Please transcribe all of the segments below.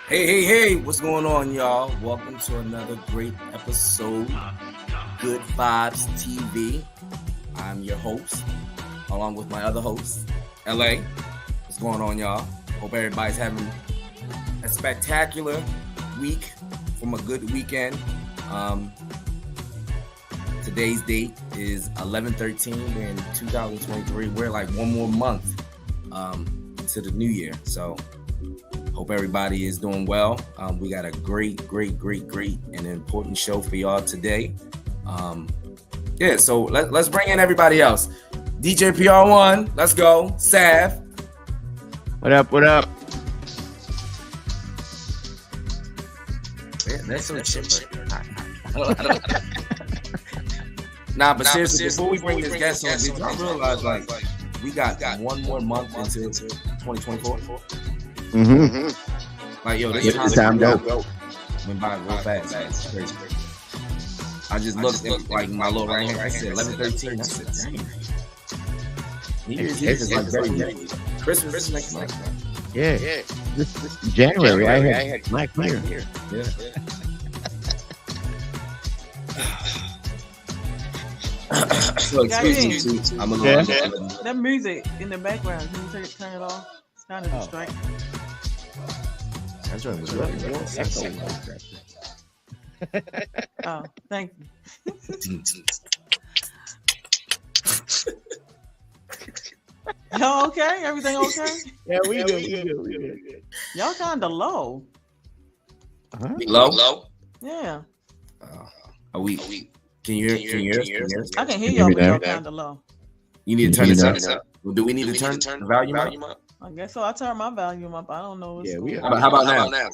Hey, what's going on, y'all? Welcome to another great episode, Good Vibes TV. I'm your host, along with my other host, LA. What's going on, y'all? Hope everybody's having a spectacular week from a good weekend. Today's date is 11/13. We're in 2023. We're like one more month to the new year. So hope everybody is doing well. We got a great and important show for y'all today. So let's bring in everybody else. DJ PR1, let's go. Sav. What up? Yeah, that's so chipper. Nah, but seriously, before we bring this guest on, did y'all realize like we got one more month into 2024? Mm-hmm. Like, yo, this time go. Went by real fast. It's crazy. I just looked at like my little right hand. I said 11/13. I said, dang. New Year's Eve is like very late. Christmas is next month. Yeah. This January, I had Black Mirror here. Yeah. So excuse me, I'm a little. That music in the background, can you turn it off? It's kind of distracting. That's right. Oh, thank you. Y'all okay? Everything okay? Yeah, we good. Y'all kind of low. Low? Yeah. Are we? Can you hear us? I can hear y'all, but y'all kind of low. You need to turn this up. Well, do we need to turn the volume up? I guess so. I turned my volume up. I don't know. How about now?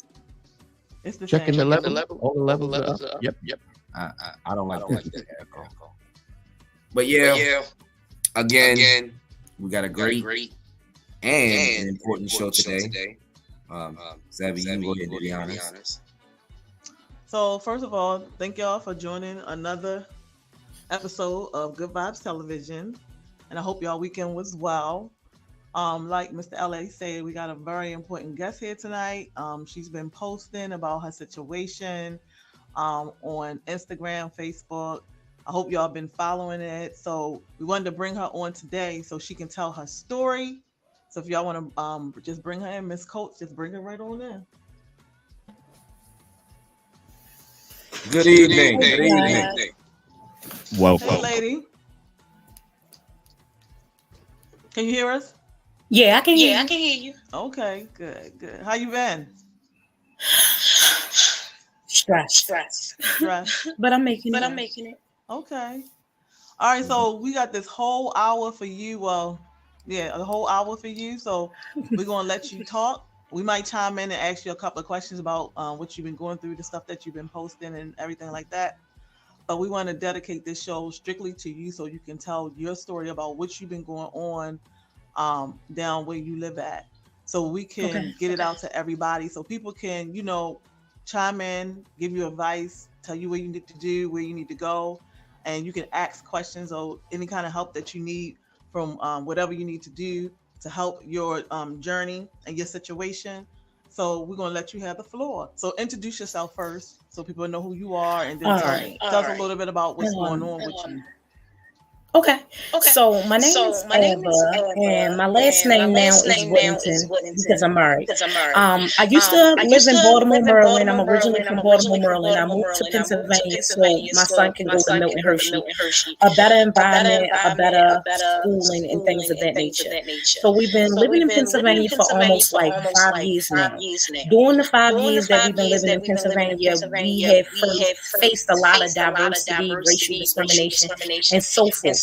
It's the Checking same. the level. All the levels are up. Yep. I don't like that echo. But yeah, again, we got a great and important show today. Savvy, you can go ahead and be honest. So first of all, thank y'all for joining another episode of Good Vibes Television, and I hope y'all weekend was well. Like Mr. LA said, we got a very important guest here tonight. She's been posting about her situation on Instagram, Facebook. I hope y'all been following it. So we wanted to bring her on today so she can tell her story. So if y'all want to just bring her in, Miss Coates, just bring her right on in. Good evening. Welcome. Hey, lady. Can you hear us? Yeah, I can hear you. Okay, good. How you been? Stress. But I'm making it. Okay. All right, so we got this whole hour for you. Well, yeah, a whole hour for you. So we're going to let you talk. We might chime in and ask you a couple of questions about what you've been going through, the stuff that you've been posting and everything like that. But we want to dedicate this show strictly to you so you can tell your story about what you've been going on down where you live at. So we can get it out to everybody so people can, chime in, give you advice, tell you what you need to do, where you need to go. And you can ask questions or any kind of help that you need from whatever you need to do to help your journey and your situation. So we're going to let you have the floor. So introduce yourself first so people know who you are, and then tell us a little bit about what's going on with you. Okay. So my name is Eva, and my last name now is Whittington because I'm married. I used to live in Baltimore, Maryland. I'm originally from Baltimore, Maryland. I moved to Pennsylvania so my son can go to Milton Hershey. A better environment, a better schooling, and things of that nature. So we've been living in Pennsylvania for almost like 5 years now. During the 5 years that we've been living in Pennsylvania, we have faced a lot of diversity, racial discrimination, and so forth.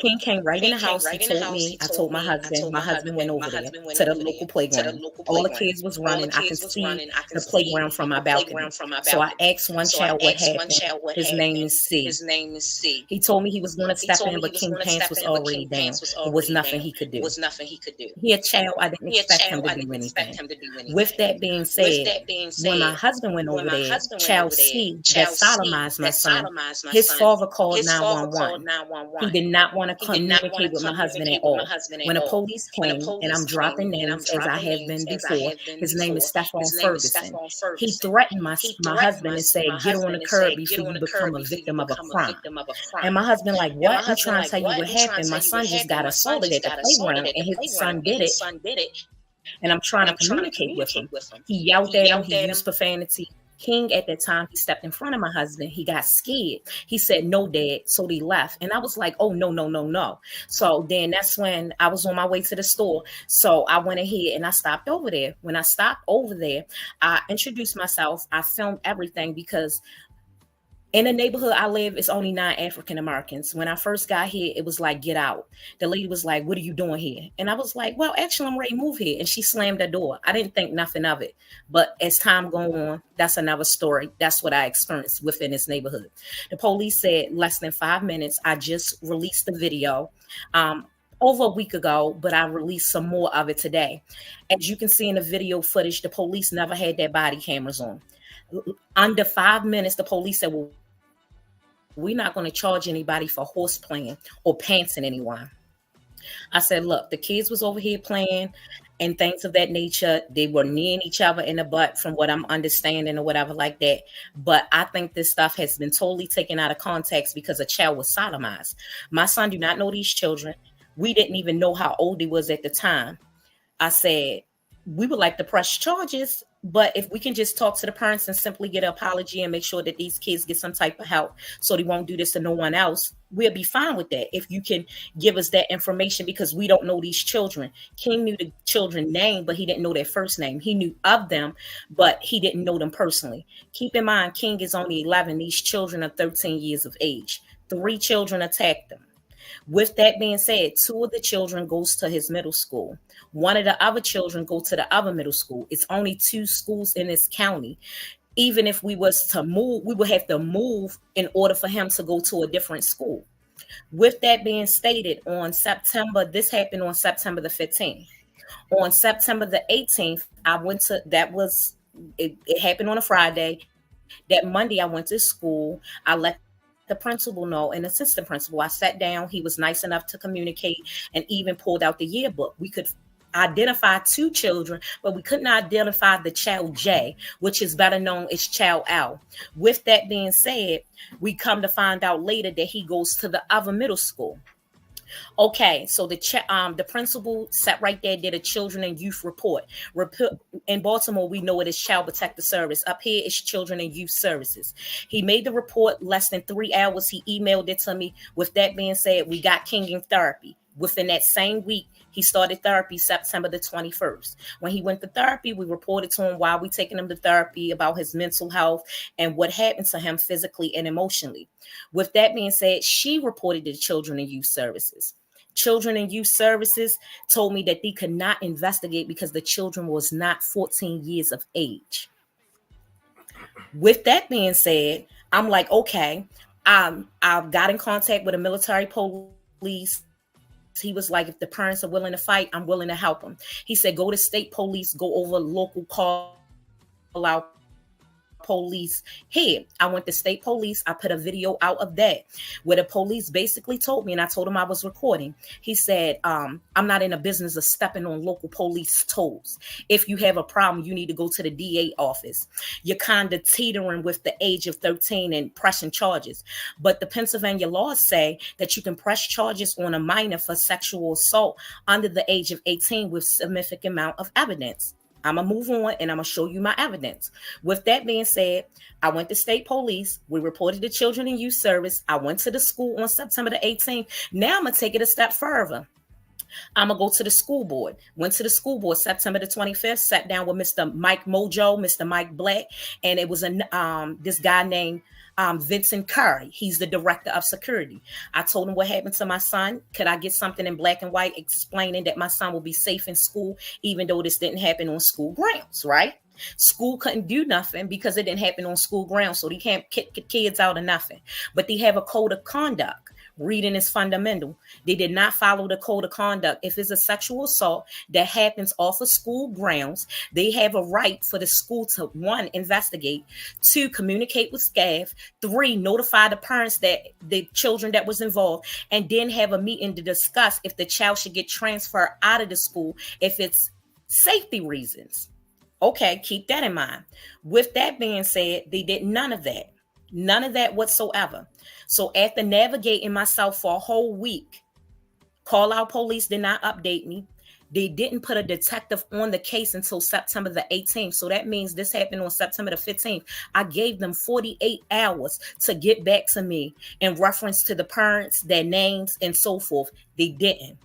King came right in the house. He told me, I told my husband. My husband went over there to the local playground. All the kids was running. I can see the playground from my balcony. So I asked one child what happened. His name is C. He told me he was going to step in, but King pants was already down. It was nothing he could do. He a child. I didn't expect him to do anything. With that being said, when my husband went over there, child C that sodomized my son, his father called 911. He did not want to communicate with my husband at all. When the police came, and I'm dropping names as I have been before, his name is Stephon Ferguson. He threatened my husband and said, "Get on the curb before you become a victim of a crime." And my husband like, "What? I'm trying to tell you what happened. My son just got assaulted at the playground, and his son did it. And I'm trying to communicate with him." He yelled at him. He used profanity. King at that time, he stepped in front of my husband. He got scared. He said, "No, Dad." So they left. And I was like, "Oh, no, no, no, no." So then that's when I was on my way to the store. So I went ahead and I stopped over there. When I stopped over there, I introduced myself. I filmed everything because in the neighborhood I live, it's only 9 African Americans. When I first got here, it was like, "Get out." The lady was like, "What are you doing here?" And I was like, "Well, actually, I'm ready to move here." And she slammed the door. I didn't think nothing of it. But as time go on, that's another story. That's what I experienced within this neighborhood. The police said less than 5 minutes. I just released the video over a week ago, but I released some more of it today. As you can see in the video footage, the police never had their body cameras on. Under 5 minutes, the police said, "Well, we're not going to charge anybody for horse playing or pantsing anyone." I said, "Look, the kids was over here playing and things of that nature. They were kneeing each other in the butt from what I'm understanding or whatever like that. But I think this stuff has been totally taken out of context because a child was sodomized. My son do not know these children. We didn't even know how old he was at the time." I said, "We would like to press charges, but if we can just talk to the parents and simply get an apology and make sure that these kids get some type of help so they won't do this to no one else, we'll be fine with that. If you can give us that information, because we don't know these children." King knew the children's name, but he didn't know their first name. He knew of them, but he didn't know them personally. Keep in mind, King is only 11. These children are 13 years of age. 3 children attacked them. With that being said, 2 of the children goes to his middle school. One of the other children go to the other middle school. It's only 2 schools in this county. Even if we was to move, we would have to move in order for him to go to a different school. With that being stated, this happened on September the 15th. On September the 18th, it happened on a Friday. That Monday, I went to school. I let the principal know and assistant principal. I sat down. He was nice enough to communicate and even pulled out the yearbook. We could identify 2 children, but we couldn't identify the child J, which is better known as child L. With that being said, we come to find out later that he goes to the other middle school. Okay, so the principal sat right there, did a children and youth report. In Baltimore, we know it as Child Protective Service. Up here is Children and Youth Services. He made the report less than 3 hours. He emailed it to me. With that being said, we got King in therapy. Within that same week, he started therapy September the 21st. When he went to therapy, we reported to him why we taking him to therapy, about his mental health and what happened to him physically and emotionally. With that being said, she reported to Children and Youth Services. Children and Youth Services told me that they could not investigate because the children was not 14 years of age. With that being said, I'm like, okay, I've got in contact with the military police. He was like, if the parents are willing to fight, I'm willing to help them. He said, go to state police, go over local call out police here. I went to state police. I put a video out of that where the police basically told me, and I told him I was recording. He said, I'm not in a business of stepping on local police toes. If you have a problem, you need to go to the DA office. You're kind of teetering with the age of 13 and pressing charges. But the Pennsylvania laws say that you can press charges on a minor for sexual assault under the age of 18 with significant amount of evidence. I'm going to move on and I'm going to show you my evidence. With that being said, I went to state police. We reported to Children and Youth Service. I went to the school on September the 18th. Now I'm going to take it a step further. I'm going to go to the school board. Went to the school board September the 25th, sat down with Mr. Mike Mojo, Mr. Mike Black, and it was this guy named Vincent Curry, he's the director of security. I told him what happened to my son. Could I get something in black and white explaining that my son will be safe in school, even though this didn't happen on school grounds, right? School couldn't do nothing because it didn't happen on school grounds, so they can't kick kids out of nothing. But they have a code of conduct. Reading is fundamental. They did not follow the code of conduct. If it's a sexual assault that happens off of school grounds, they have a right for the school to, 1, investigate, 2, communicate with staff, 3, notify the parents that the children that was involved, and then have a meeting to discuss if the child should get transferred out of the school if it's safety reasons. Okay, keep that in mind. With that being said, they did none of that. None of that whatsoever. So after navigating myself for a whole week, Call Out Police did not update me. They didn't put a detective on the case until September the 18th. So that means this happened on September the 15th. I gave them 48 hours to get back to me in reference to the parents, their names, and so forth. They didn't.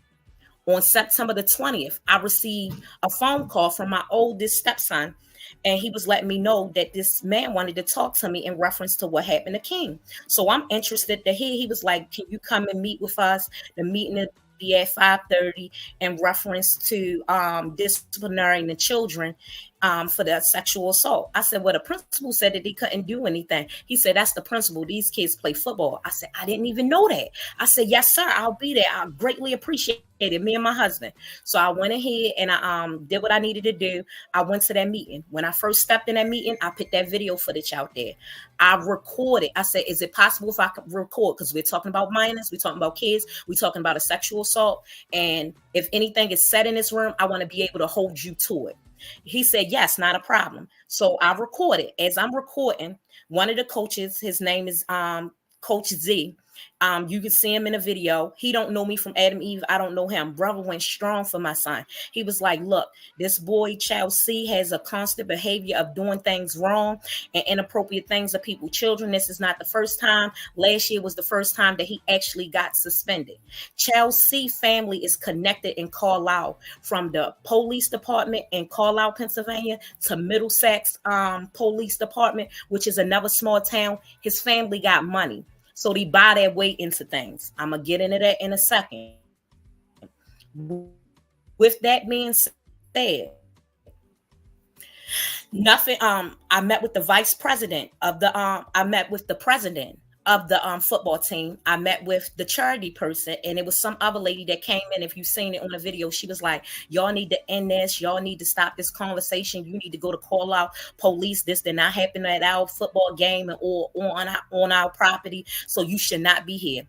On September the 20th, I received a phone call from my oldest stepson, and he was letting me know that this man wanted to talk to me in reference to what happened to King. So I'm interested to hear. He was like, can you come and meet with us? The meeting is be at 5:30 in reference to disciplinaring the children for the sexual assault. I said, well, the principal said that they couldn't do anything. He said, that's the principal. These kids play football. I said, I didn't even know that. I said, yes, sir, I'll be there. I greatly appreciate it, me and my husband. So I went ahead and I did what I needed to do. I went to that meeting. When I first stepped in that meeting, I put that video footage out there. I recorded. I said, is it possible if I could record? Because we're talking about minors, we're talking about kids, we're talking about a sexual assault. And if anything is said in this room, I want to be able to hold you to it. He said, yes, not a problem. So I recorded. As I'm recording, one of the coaches, his name is Coach Z. You can see him in a video. He don't know me from Adam Eve. I don't know him. Brother went strong for my son. He was like, look, this boy, Child C, has a constant behavior of doing things wrong and inappropriate things to people, children. This is not the first time. Last year was the first time that he actually got suspended. Child C family is connected in Carlisle, from the police department in Carlisle, Pennsylvania, to Middlesex Police Department, which is another small town. His family got money. So they buy their way into things. I'm going to get into that in a second. With that being said, nothing. I met with the vice president of the, I met with the president of the football team. I met with the charity person, and it was some other lady that came in. If you've seen it on the video, she was like, y'all need to end this. Y'all need to stop this conversation. You need to go to Call Out Police. This did not happen at our football game or on our property. So you should not be here.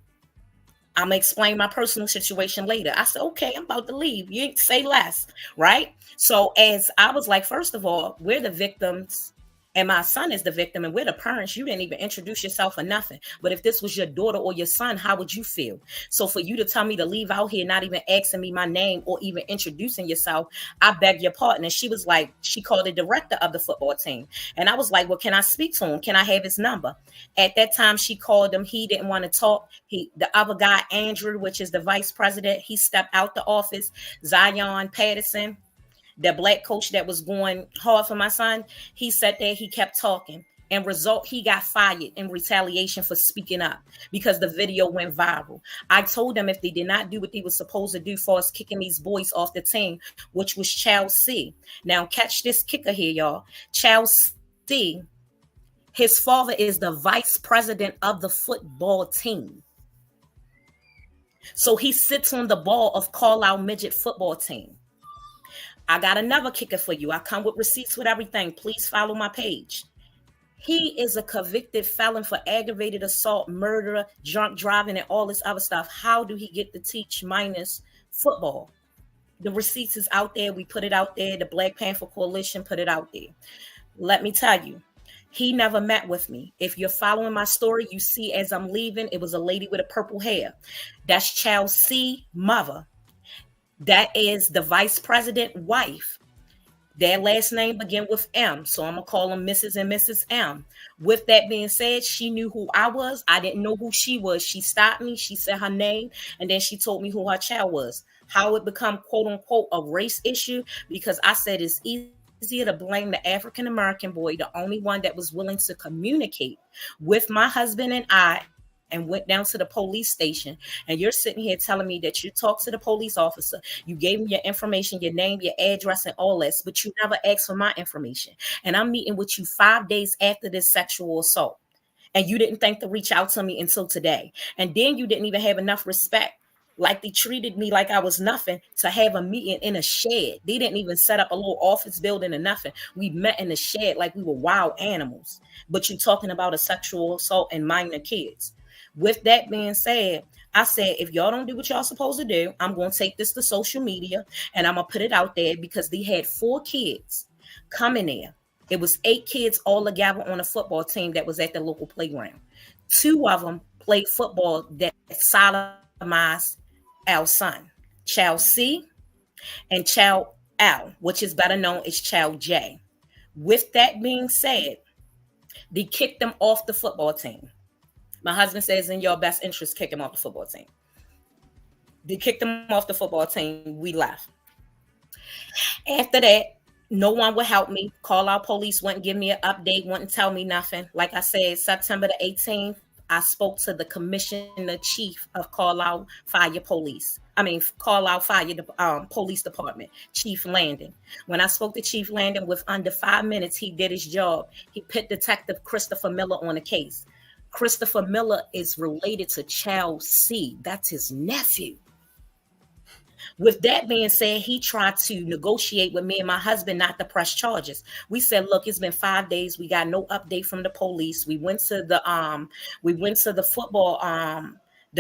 I'm going to explain my personal situation later. I said, okay, I'm about to leave. You ain't say less, right? So as I was like, first of all, we're the victims. And my son is the victim, and we're the parents. You didn't even introduce yourself or nothing. But if this was your daughter or your son, how would you feel? So for you to tell me to leave out here, not even asking me my name or even introducing yourself, I beg your pardon. And she was like, she called the director of the football team. And I was like, well, can I speak to him? Can I have his number? At that time, she called him. He didn't want to talk. The other guy, Andrew, which is the vice president, he stepped out the office. Zion Patterson, the black coach that was going hard for my son, he sat there, he kept talking. And result, he got fired in retaliation for speaking up because the video went viral. I told them if they did not do what they were supposed to do for us kicking these boys off the team, which was Child C. Now, catch this kicker here, y'all. Child C, his father is the vice president of the football team. So he sits on the ball of Carlisle midget football team. I got another kicker for you. I come with receipts with everything. Please follow my page. He is a convicted felon for aggravated assault, murder, drunk driving, and all this other stuff. How do he get to teach minors football? The receipts is out there. We put it out there. The Black Panther Coalition put it out there. Let me tell you, he never met with me. If you're following my story, you see as I'm leaving, it was a lady with a purple hair. That's Child C mother. That is the vice president wife. Their last name begin with M. So I'm going to call them Mrs. and Mrs. M. With that being said, she knew who I was. I didn't know who she was. She stopped me. She said her name. And then she told me who her child was. How it become, quote unquote, a race issue? Because I said it's easy easier to blame the African American boy, the only one that was willing to communicate with my husband and I, and went down to the police station. And you're sitting here telling me that you talked to the police officer, you gave him your information, your name, your address, and all this, but you never asked for my information. And I'm meeting with you 5 days after this sexual assault. And you didn't think to reach out to me until today. And then you didn't even have enough respect, like they treated me like I was nothing, to have a meeting in a shed. They didn't even set up a little office building or nothing. We met in the shed like we were wild animals. But you talking about a sexual assault and minor kids. With that being said, I said, if y'all don't do what y'all supposed to do, I'm going to take this to social media and I'm going to put it out there, because they had 4 kids come in there. It was 8 kids all together on a football team that was at the local playground. 2 of them played football that sodomized our son, Child C and Child L, which is better known as Child J. With that being said, they kicked them off the football team. My husband says in your best interest, kick him off the football team. They kicked him off the football team. We left. After that, no one would help me. Call out police, wouldn't give me an update, wouldn't tell me nothing. Like I said, September the 18th, I spoke to the commissioner chief of Carlisle Fire Police. Carlisle Fire Police Department, Chief Landon. When I spoke to Chief Landon, with under 5 minutes, he did his job. He put Detective Christopher Miller on the case. Christopher Miller is related to Child C. That's his nephew. With that being said, he tried to negotiate with me and my husband not to press charges. We said, look, it's been 5 days. We got no update from the police. We went to the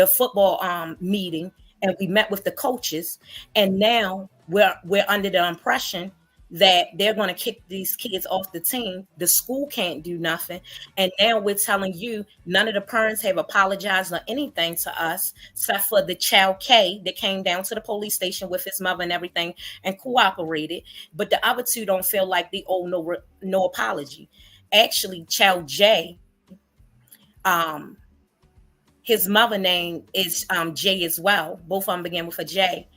football meeting, and we met with the coaches. And now we're under the impression that they're going to kick these kids off the team. The school can't do nothing. And now we're telling you none of the parents have apologized or anything to us, except for the Child K that came down to the police station with his mother and everything and cooperated. But the other 2 don't feel like they owe no apology. Actually, Child J, his mother name is J as well. Both of them begin with a J.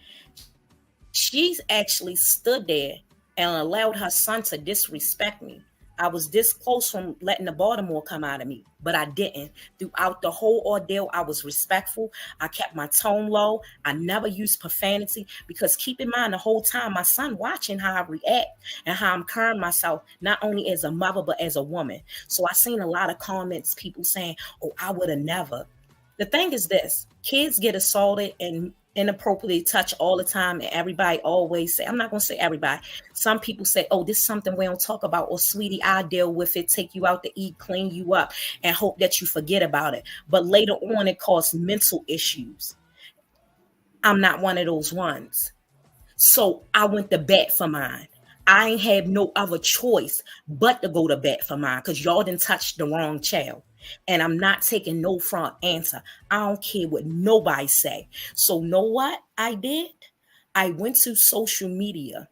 She's actually stood there and allowed her son to disrespect me. I was this close from letting the Baltimore come out of me, but I didn't. Throughout the whole ordeal, I was respectful. I kept my tone low. I never used profanity, because keep in mind, the whole time, my son watching how I react and how I'm carrying myself, not only as a mother, but as a woman. So I seen a lot of comments, people saying, oh, I would have never. The thing is this, kids get assaulted and inappropriately touched all the time, and everybody always say, I'm not going to say everybody, some people say, oh, this is something we don't talk about, or sweetie, I'll deal with it, take you out to eat, clean you up, and hope that you forget about it. But later on, it caused mental issues. I'm not one of those ones. So I went to bat for mine. I ain't have no other choice but to go to bat for mine, because y'all done touched the wrong child. And I'm not taking no front answer. I don't care what nobody say. So know what I did? I went to social media.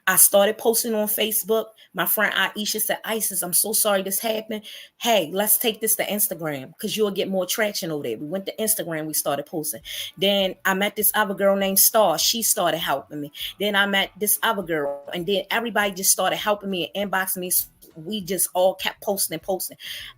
I started posting on Facebook. My friend Aisha said, Isis, I'm so sorry this happened. Hey, let's take this to Instagram, because you'll get more traction over there. We went to Instagram. We started posting. Then I met this other girl named Star. She started helping me. Then I met this other girl. And then everybody just started helping me and inboxing me. We just all kept posting.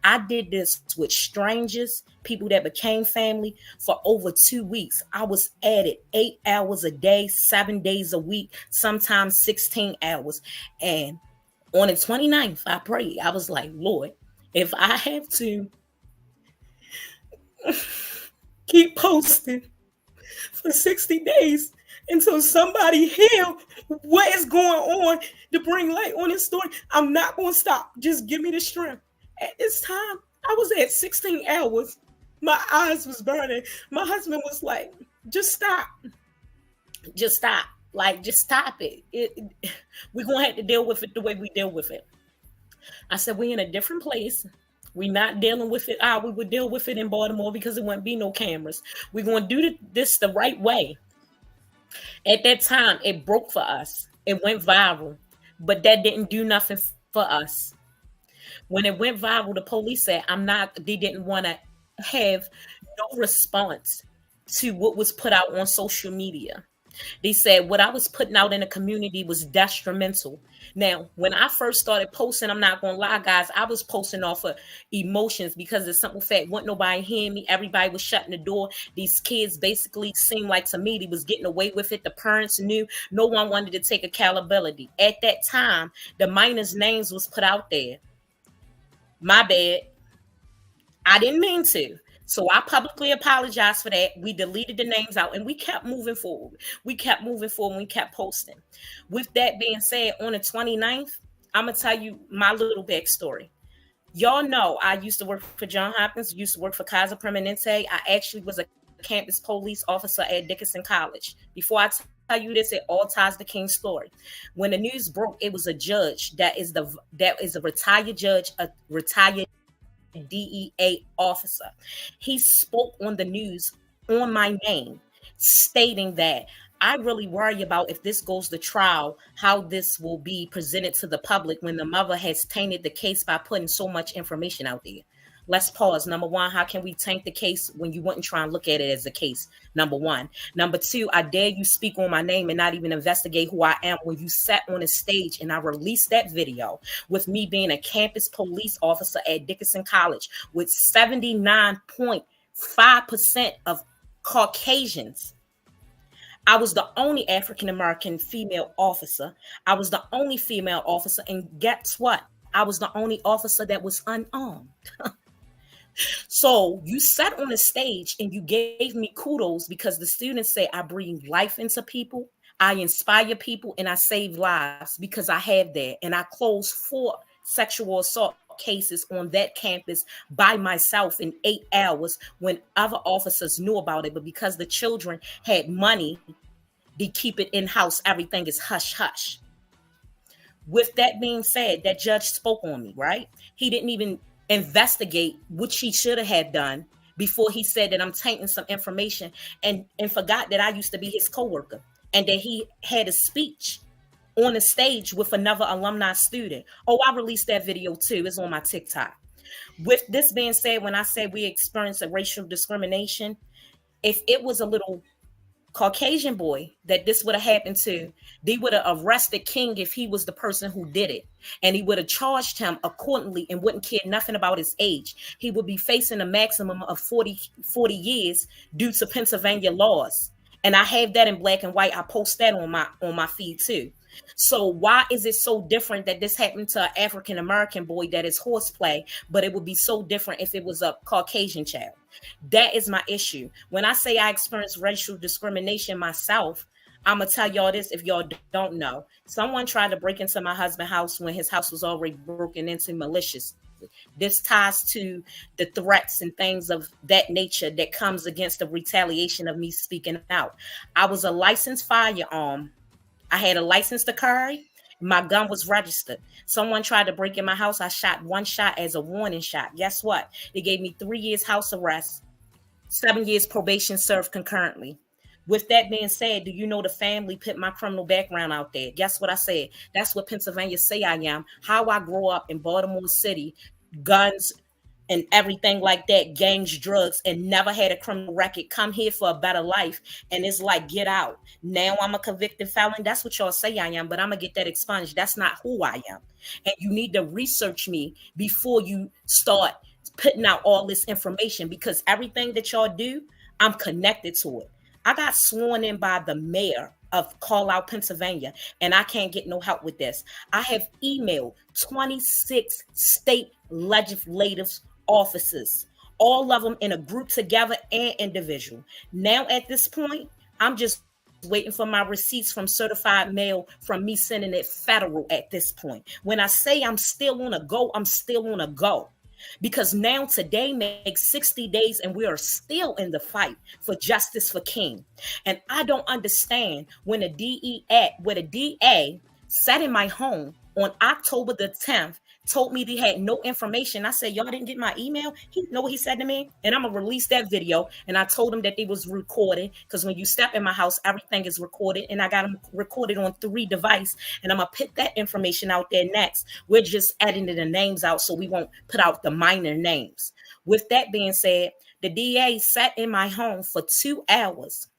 I did this with strangers, people that became family, for over 2 weeks. I was at it 8 hours a day, 7 days a week, sometimes 16 hours. And on the 29th, I prayed. I was like, Lord, if I have to keep posting for 60 days until somebody hear what is going on to bring light on this story, I'm not going to stop. Just give me the strength. At this time, I was at 16 hours. My eyes was burning. My husband was like, just stop. Just stop. Like, just stop it. We're going to have to deal with it the way we deal with it. I said, we're in a different place. We're not dealing with it. We would deal with it in Baltimore, because it wouldn't be no cameras. We're going to do this the right way. At that time, it broke for us. It went viral, but that didn't do nothing for us. When it went viral, the police said, they didn't want to have no response to what was put out on social media. They said what I was putting out in the community was detrimental. Now, when I first started posting, I'm not gonna lie, guys, I was posting off of emotions because the simple fact, wasn't nobody hearing me. Everybody was shutting the door. These kids basically seemed like to me they was getting away with it. The parents knew. No one wanted to take accountability. At that time, the minors' names was put out there. My bad. I didn't mean to. So I publicly apologize for that. We deleted the names out and we kept moving forward. We kept moving forward and we kept posting. With that being said, on the 29th, I'm going to tell you my little backstory. Y'all know I used to work for Johns Hopkins, used to work for Kaiser Permanente. I actually was a campus police officer at Dickinson College. Before I tell you this, it all ties the King's story. When the news broke, it was a judge that is a retired judge, a retired DEA officer. He spoke on the news on my name, stating that I really worry about if this goes to trial, how this will be presented to the public when the mother has tainted the case by putting so much information out there. Let's pause. Number one, how can we taint the case when you wouldn't try and look at it as a case? Number one. Number two, I dare you speak on my name and not even investigate who I am when you sat on a stage and I released that video with me being a campus police officer at Dickinson College with 79.5% of Caucasians. I was the only African-American female officer. I was the only female officer. And guess what? I was the only officer that was unarmed. So you sat on a stage and you gave me kudos because the students say I breathe life into people, I inspire people, and I save lives because I have that. And I closed 4 sexual assault cases on that campus by myself in 8 hours when other officers knew about it. But because the children had money, they keep it in-house. Everything is hush hush. With that being said, that judge spoke on me, right? He didn't even investigate, which he should have done before he said that I'm tainting some information and forgot that I used to be his coworker and that he had a speech on a stage with another alumni student. Oh, I released that video too. It's on my TikTok. With this being said, when I said we experienced a racial discrimination, if it was a little Caucasian boy that this would have happened to, they would have arrested King if he was the person who did it. And he would have charged him accordingly and wouldn't care nothing about his age. He would be facing a maximum of 40 years due to Pennsylvania laws. And I have that in black and white. I post that on my feed too. So why is it so different that this happened to an African-American boy that is horseplay, but it would be so different if it was a Caucasian child? That is my issue. When I say I experienced racial discrimination myself, I'm going to tell y'all this if y'all don't know. Someone tried to break into my husband's house when his house was already broken into maliciously. This ties to the threats and things of that nature that comes against the retaliation of me speaking out. I was a licensed firearm. I had a license to carry. My gun was registered. Someone tried to break in my house. I shot 1 shot as a warning shot. Guess what? They gave me 3 years house arrest, 7 years probation served concurrently. With that being said, do you know the family put my criminal background out there? Guess what I said? That's what Pennsylvania say I am. How I grew up in Baltimore City, guns and everything like that, gangs, drugs, and never had a criminal record. Come here for a better life. And it's like, get out. Now I'm a convicted felon. That's what y'all say I am, but I'm going to get that expunged. That's not who I am. And you need to research me before you start putting out all this information, because everything that y'all do, I'm connected to it. I got sworn in by the mayor of Call Out, Pennsylvania, and I can't get no help with this. I have emailed 26 state legislative offices, all of them in a group together and individual. Now at this point, I'm just waiting for my receipts from certified mail from me sending it federal at this point. When I say I'm still on a go, I'm still on a go. Because now today makes 60 days and we are still in the fight for justice for King. And I don't understand when the DA sat in my home on October the 10th, told me they had no information. I said, y'all didn't get my email? He know what he said to me? And I'm going to release that video. And I told him that they was recorded, because when you step in my house, everything is recorded. And I got them recorded on 3 devices. And I'm going to put that information out there next. We're just adding the names out so we won't put out the minor names. With that being said, the DA sat in my home for 2 hours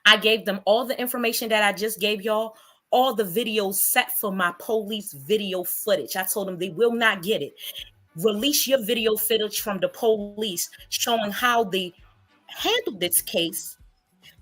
I gave them all the information that I just gave y'all, all the videos set for my police video footage. I told them they will not get it. Release your video footage from the police showing how they handled this case,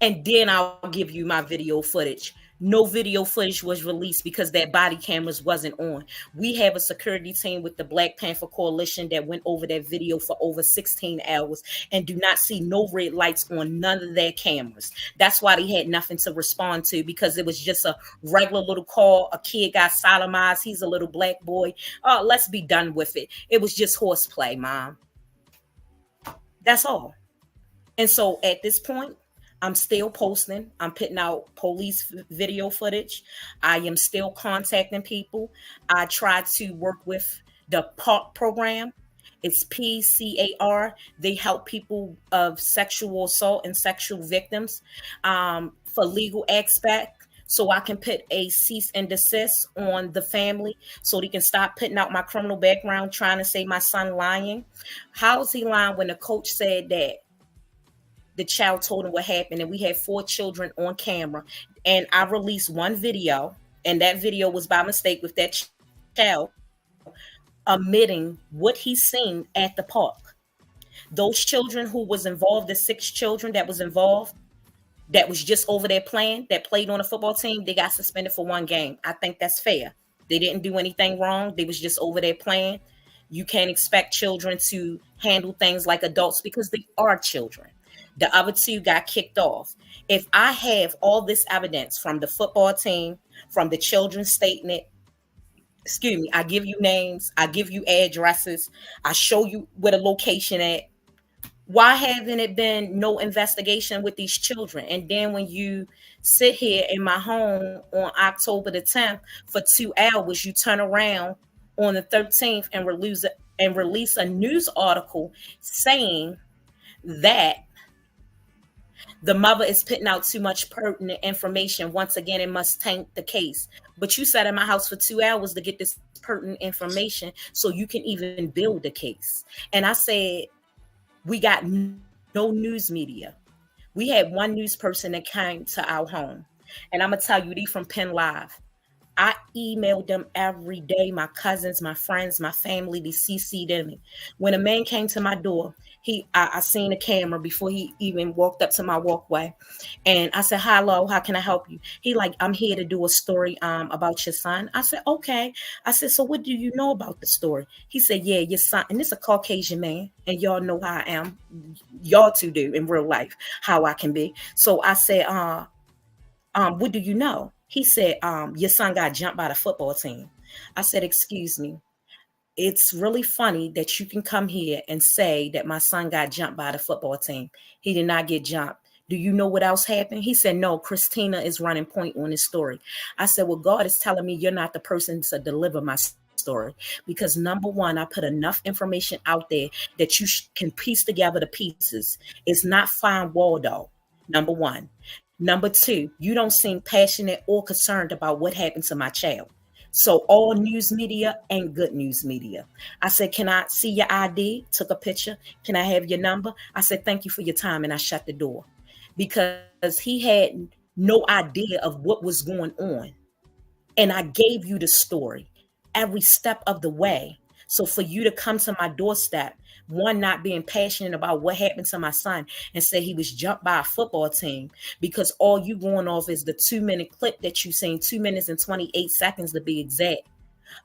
and then I'll give you my video footage. No video footage was released because that body cameras wasn't on. We have a security team with the Black Panther Coalition that went over that video for over 16 hours and do not see no red lights on none of their cameras. That's why they had nothing to respond to, because it was just a regular little call. A kid got sodomized. He's a little black boy. Oh, let's be done with it. It was just horseplay, Mom. That's all. And so at this point, I'm still posting. I'm putting out police video footage. I am still contacting people. I try to work with the PARC program. It's PCAR. They help people of sexual assault and sexual victims for legal aspect. So I can put a cease and desist on the family so they can stop putting out my criminal background, trying to say my son lying. How is he lying when the coach said that the child told him what happened, and we had 4 children on camera, and I released one video, and that video was by mistake with that child omitting what he seen at the park. Those children who was involved, the 6 children that was involved, that was just over there playing, that played on a football team, they got suspended for 1 game. I think that's fair. They didn't do anything wrong. They was just over there playing. You can't expect children to handle things like adults because they are children. The other 2 got kicked off. If I have all this evidence from the football team, from the children's statement, I give you names, I give you addresses, I show you where the location at. Why haven't it been no investigation with these children? And then when you sit here in my home on October the 10th for 2 hours, you turn around on the 13th and release a news article saying that the mother is putting out too much pertinent information. Once again, it must taint the case. But you sat in my house for 2 hours to get this pertinent information so you can even build a case. And I said, we got no news media. We had one news person that came to our home. And I'm going to tell you, they from Penn Live. I emailed them every day, my cousins, my friends, my family, they CC'd in me. When a man came to my door, I seen a camera before he even walked up to my walkway. And I said, hello, how can I help you? He like, I'm here to do a story about your son. I said, okay. I said, so what do you know about the story? He said, yeah, your son. And this is a Caucasian man. And y'all know how I am. Y'all two do in real life, how I can be. So I said, what do you know? He said, your son got jumped by the football team. I said, excuse me. It's really funny that you can come here and say that my son got jumped by the football team. He did not get jumped. Do you know what else happened? He said, no, Christina is running point on this story. I said, well, God is telling me you're not the person to deliver my story. Because number one, I put enough information out there that you can piece together the pieces. It's not Fine Waldo, number one. Number 2, you don't seem passionate or concerned about what happened to my child. So all news media ain't good news media. I said, can I see your ID? Took a picture. Can I have your number? I said, thank you for your time. And I shut the door because he had no idea of what was going on. And I gave you the story every step of the way. So for you to come to my doorstep, one, not being passionate about what happened to my son and say he was jumped by a football team, because all you going off is the 2-minute clip that you seen, 2 minutes and 28 seconds to be exact,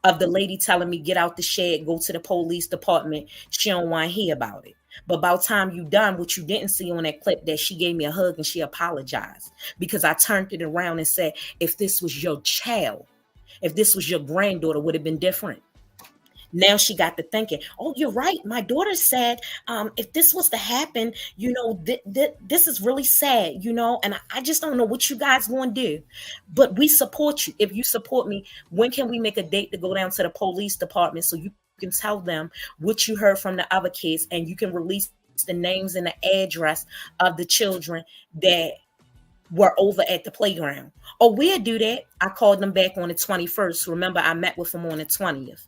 of the lady telling me, get out the shed, go to the police department. She don't want to hear about it. But by the time you done, what you didn't see on that clip, that she gave me a hug and she apologized, because I turned it around and said, if this was your child, if this was your granddaughter, would have been different. Now she got to thinking, oh, you're right. My daughter said, if this was to happen, this is really sad, and I just don't know what you guys going to do. But we support you. If you support me, when can we make a date to go down to the police department so you can tell them what you heard from the other kids, and you can release the names and the address of the children that were over at the playground? Or we'll do that. I called them back on the 21st. Remember, I met with them on the 20th.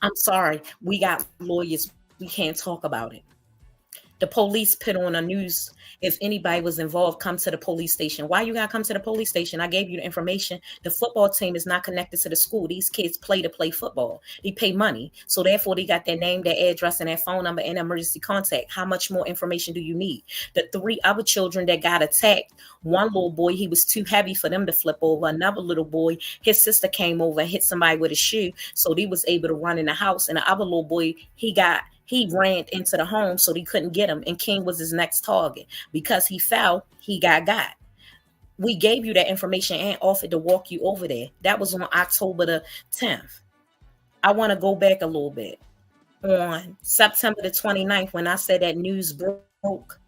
I'm sorry, we got lawyers. We can't talk about it. The police put on a news. If anybody was involved, come to the police station. Why you gotta come to the police station? I gave you the information. The football team is not connected to the school. These kids play to play football. They pay money. So therefore they got their name, their address, and their phone number and emergency contact. How much more information do you need? The 3 other children that got attacked, one little boy, he was too heavy for them to flip over. Another little boy, his sister came over and hit somebody with a shoe. So they was able to run in the house. And the other little boy, he ran into the home, so they couldn't get him. And King was his next target. Because he fell, he got. We gave you that information and offered to walk you over there. That was on October the 10th. I want to go back a little bit. On September the 29th, when I said that news broke,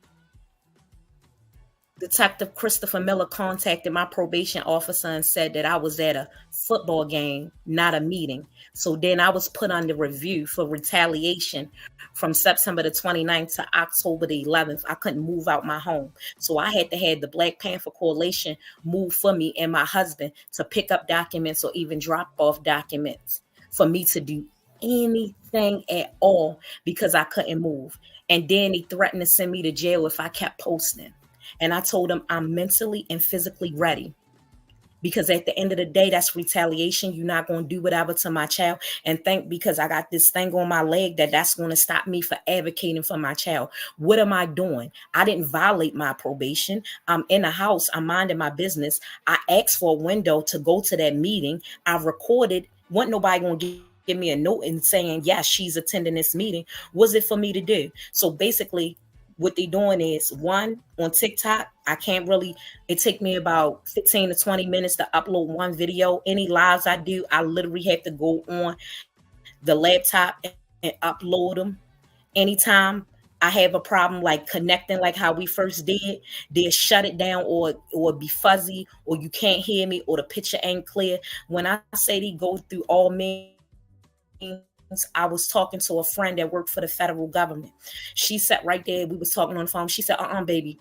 Detective Christopher Miller contacted my probation officer and said that I was at a football game, not a meeting. So then I was put under review for retaliation from September the 29th to October the 11th. I couldn't move out my home. So I had to have the Black Panther Coalition move for me and my husband to pick up documents or even drop off documents for me to do anything at all because I couldn't move. And then he threatened to send me to jail if I kept posting. And I told him I'm mentally and physically ready. Because at the end of the day, that's retaliation. You're not going to do whatever to my child and think because I got this thing on my leg that's going to stop me from advocating for my child. What am I doing? I didn't violate my probation. I'm in the house. I'm minding my business. I asked for a window to go to that meeting. I recorded. Wasn't nobody going to give me a note and saying, yes, she's attending this meeting. Was it for me to do? So basically, what they're doing is, one, on TikTok, it take me about 15 to 20 minutes to upload one video. Any lives I do, I literally have to go on the laptop and upload them. Anytime I have a problem like connecting like how we first did, they'll shut it down or be fuzzy or you can't hear me or the picture ain't clear. When I say they go through all means, I was talking to a friend that worked for the federal government. She sat right there. We was talking on the phone. She said, baby,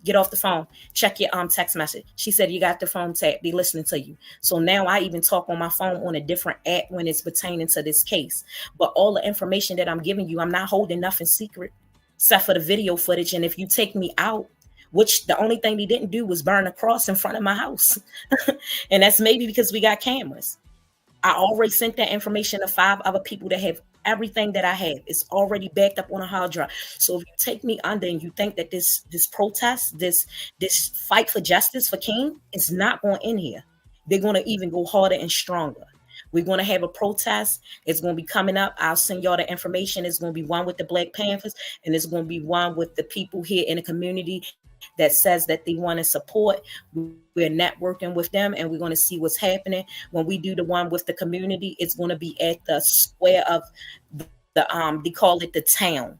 get off the phone. Check your text message. She said, you got the phone tapped. They listening to you. So now I even talk on my phone on a different app when it's pertaining to this case. But all the information that I'm giving you, I'm not holding nothing secret except for the video footage. And if you take me out, which the only thing they didn't do was burn a cross in front of my house. And that's maybe because we got cameras. I already sent that information to 5 other people that have everything that I have. It's already backed up on a hard drive. So if you take me under and you think that this protest, this fight for justice for King is not going in here, they're going to even go harder and stronger. We're going to have a protest. It's going to be coming up. I'll send y'all the information. It's going to be one with the Black Panthers, and it's going to be one with the people here in the community that says that they want to support. We're networking with them, and we're going to see what's happening. When we do the one with the community, it's going to be at the square of they call it the town.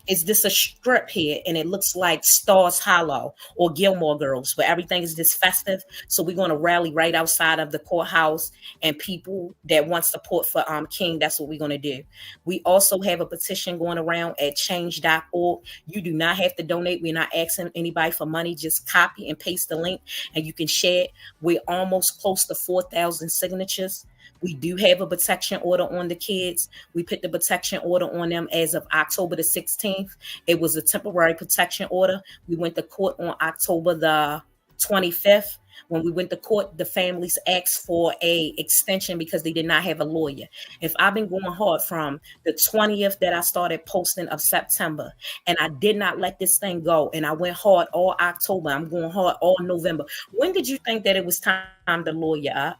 Is this a strip here? And it looks like Stars Hollow or Gilmore Girls, where everything is this festive. So we're going to rally right outside of the courthouse, and people that want support for King, that's what we're going to do. We also have a petition going around at change.org. You do not have to donate. We're not asking anybody for money. Just copy and paste the link and you can share it. We're almost close to 4,000 signatures. We do have a protection order on the kids. We put the protection order on them as of October the 16th. It was a temporary protection order. We went to court on October the 25th. When we went to court, the families asked for a extension because they did not have a lawyer. If I've been going hard from the 20th that I started posting of September, and I did not let this thing go, and I went hard all October, I'm going hard all November. When did you think that it was time to lawyer up?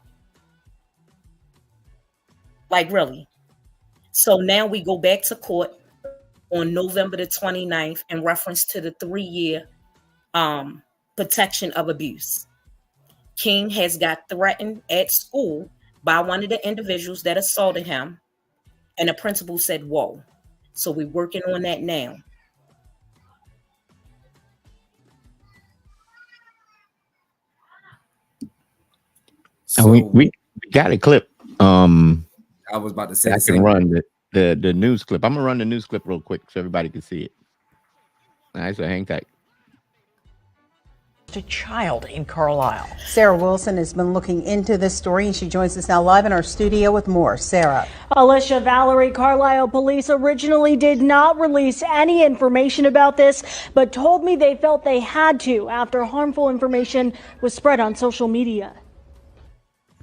Like, really? So now we go back to court on November the 29th in reference to the 3-year protection of abuse. King has got threatened at school by one of the individuals that assaulted him, and the principal said, whoa. So we're working on that now. So we got a clip. I was about to say I can run the news clip. I'm gonna run the news clip real quick so everybody can see it. All right, so hang tight. a child in Carlisle. Sarah Wilson has been looking into this story, and she joins us now live in our studio with more. Sarah. Alicia Valerie, Carlisle police originally did not release any information about this, but told me they felt they had to after harmful information was spread on social media.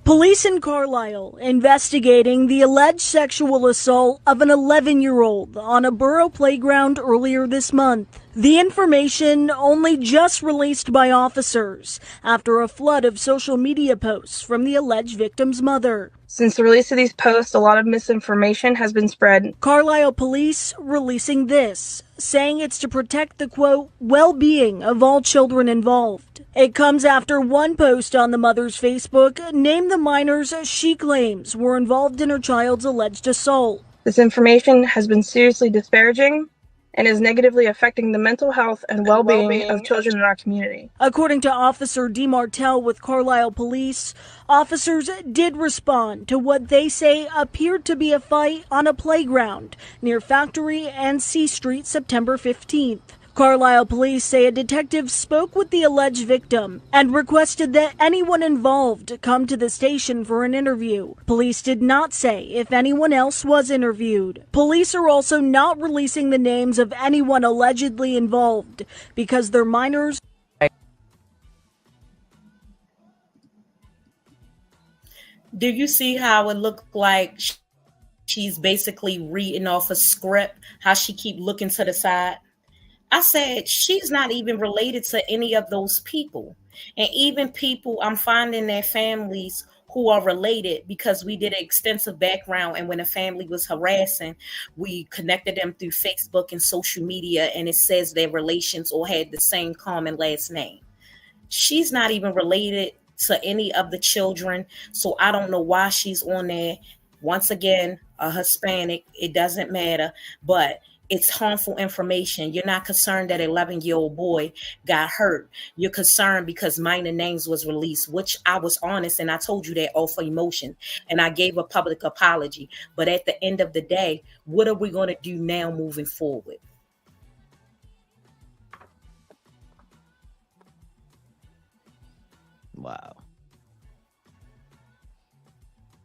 Police in Carlisle investigating the alleged sexual assault of an 11-year-old on a borough playground earlier this month. The information only just released by officers after a flood of social media posts from the alleged victim's mother. Since the release of these posts, a lot of misinformation has been spread. Carlisle police releasing this, saying it's to protect the, quote, well-being of all children involved. It comes after one post on the mother's Facebook named the minors she claims were involved in her child's alleged assault. This information has been seriously disparaging and is negatively affecting the mental health and well-being of children in our community. According to Officer DeMartel with Carlisle Police, officers did respond to what they say appeared to be a fight on a playground near Factory and C Street September 15th. Carlisle police say a detective spoke with the alleged victim and requested that anyone involved come to the station for an interview. Police did not say if anyone else was interviewed. Police are also not releasing the names of anyone allegedly involved because they're minors. Do you see how it looked like she's basically reading off a script, how she keep looking to the side? I said, she's not even related to any of those people. And even people, I'm finding their families who are related because we did an extensive background. And when a family was harassing, we connected them through Facebook and social media. And it says their relations all had the same common last name. She's not even related to any of the children. So I don't know why she's on there. Once again, a Hispanic, it doesn't matter. But it's harmful information. You're not concerned that an 11-year-old boy got hurt. You're concerned because minor names was released, which I was honest and I told you that all for emotion. And I gave a public apology. But at the end of the day, what are we going to do now moving forward? Wow.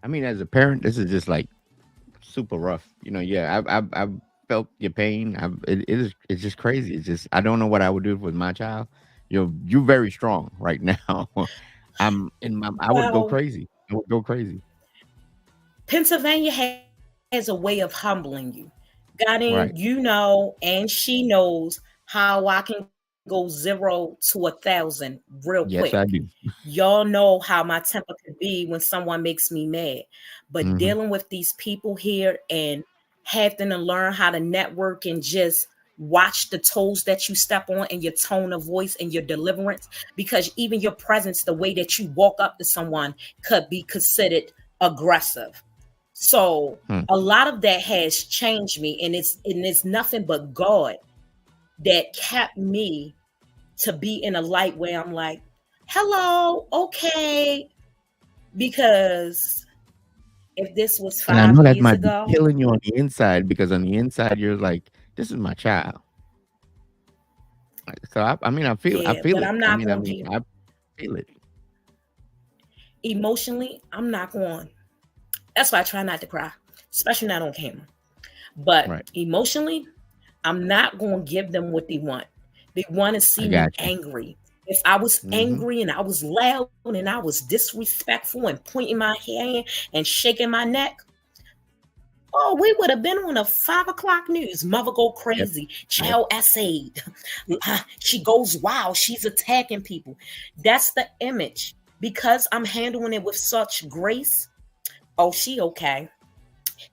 I mean, as a parent, this is just like super rough. I've felt your pain. It's just crazy. It's just I don't know what I would do with my child. You're very strong right now. I would go crazy. I would go crazy. Pennsylvania has a way of humbling you. Right. And she knows how I can go 0 to 1,000 real quick. Yes, I do. Y'all know how my temper could be when someone makes me mad. But dealing with these people here and having to learn how to network and just watch the toes that you step on and your tone of voice and your deliverance, because even your presence, the way that you walk up to someone could be considered aggressive. So a lot of that has changed me, and it's nothing but God that kept me to be in a light where I'm like, hello, okay, because if this was 5 years ago, I know that might be killing you on the inside, because on the inside you're like, this is my child. So I feel it. I feel it. Emotionally, I'm not going. That's why I try not to cry, especially not on camera. But emotionally, I'm not going to give them what they want. They want to see me angry. If I was angry and I was loud and I was disrespectful and pointing my hand and shaking my neck, oh, we would have been on a 5 o'clock news. Mother go crazy. Child essayed. She goes wild. She's attacking people. That's the image. Because I'm handling it with such grace. Oh, she okay.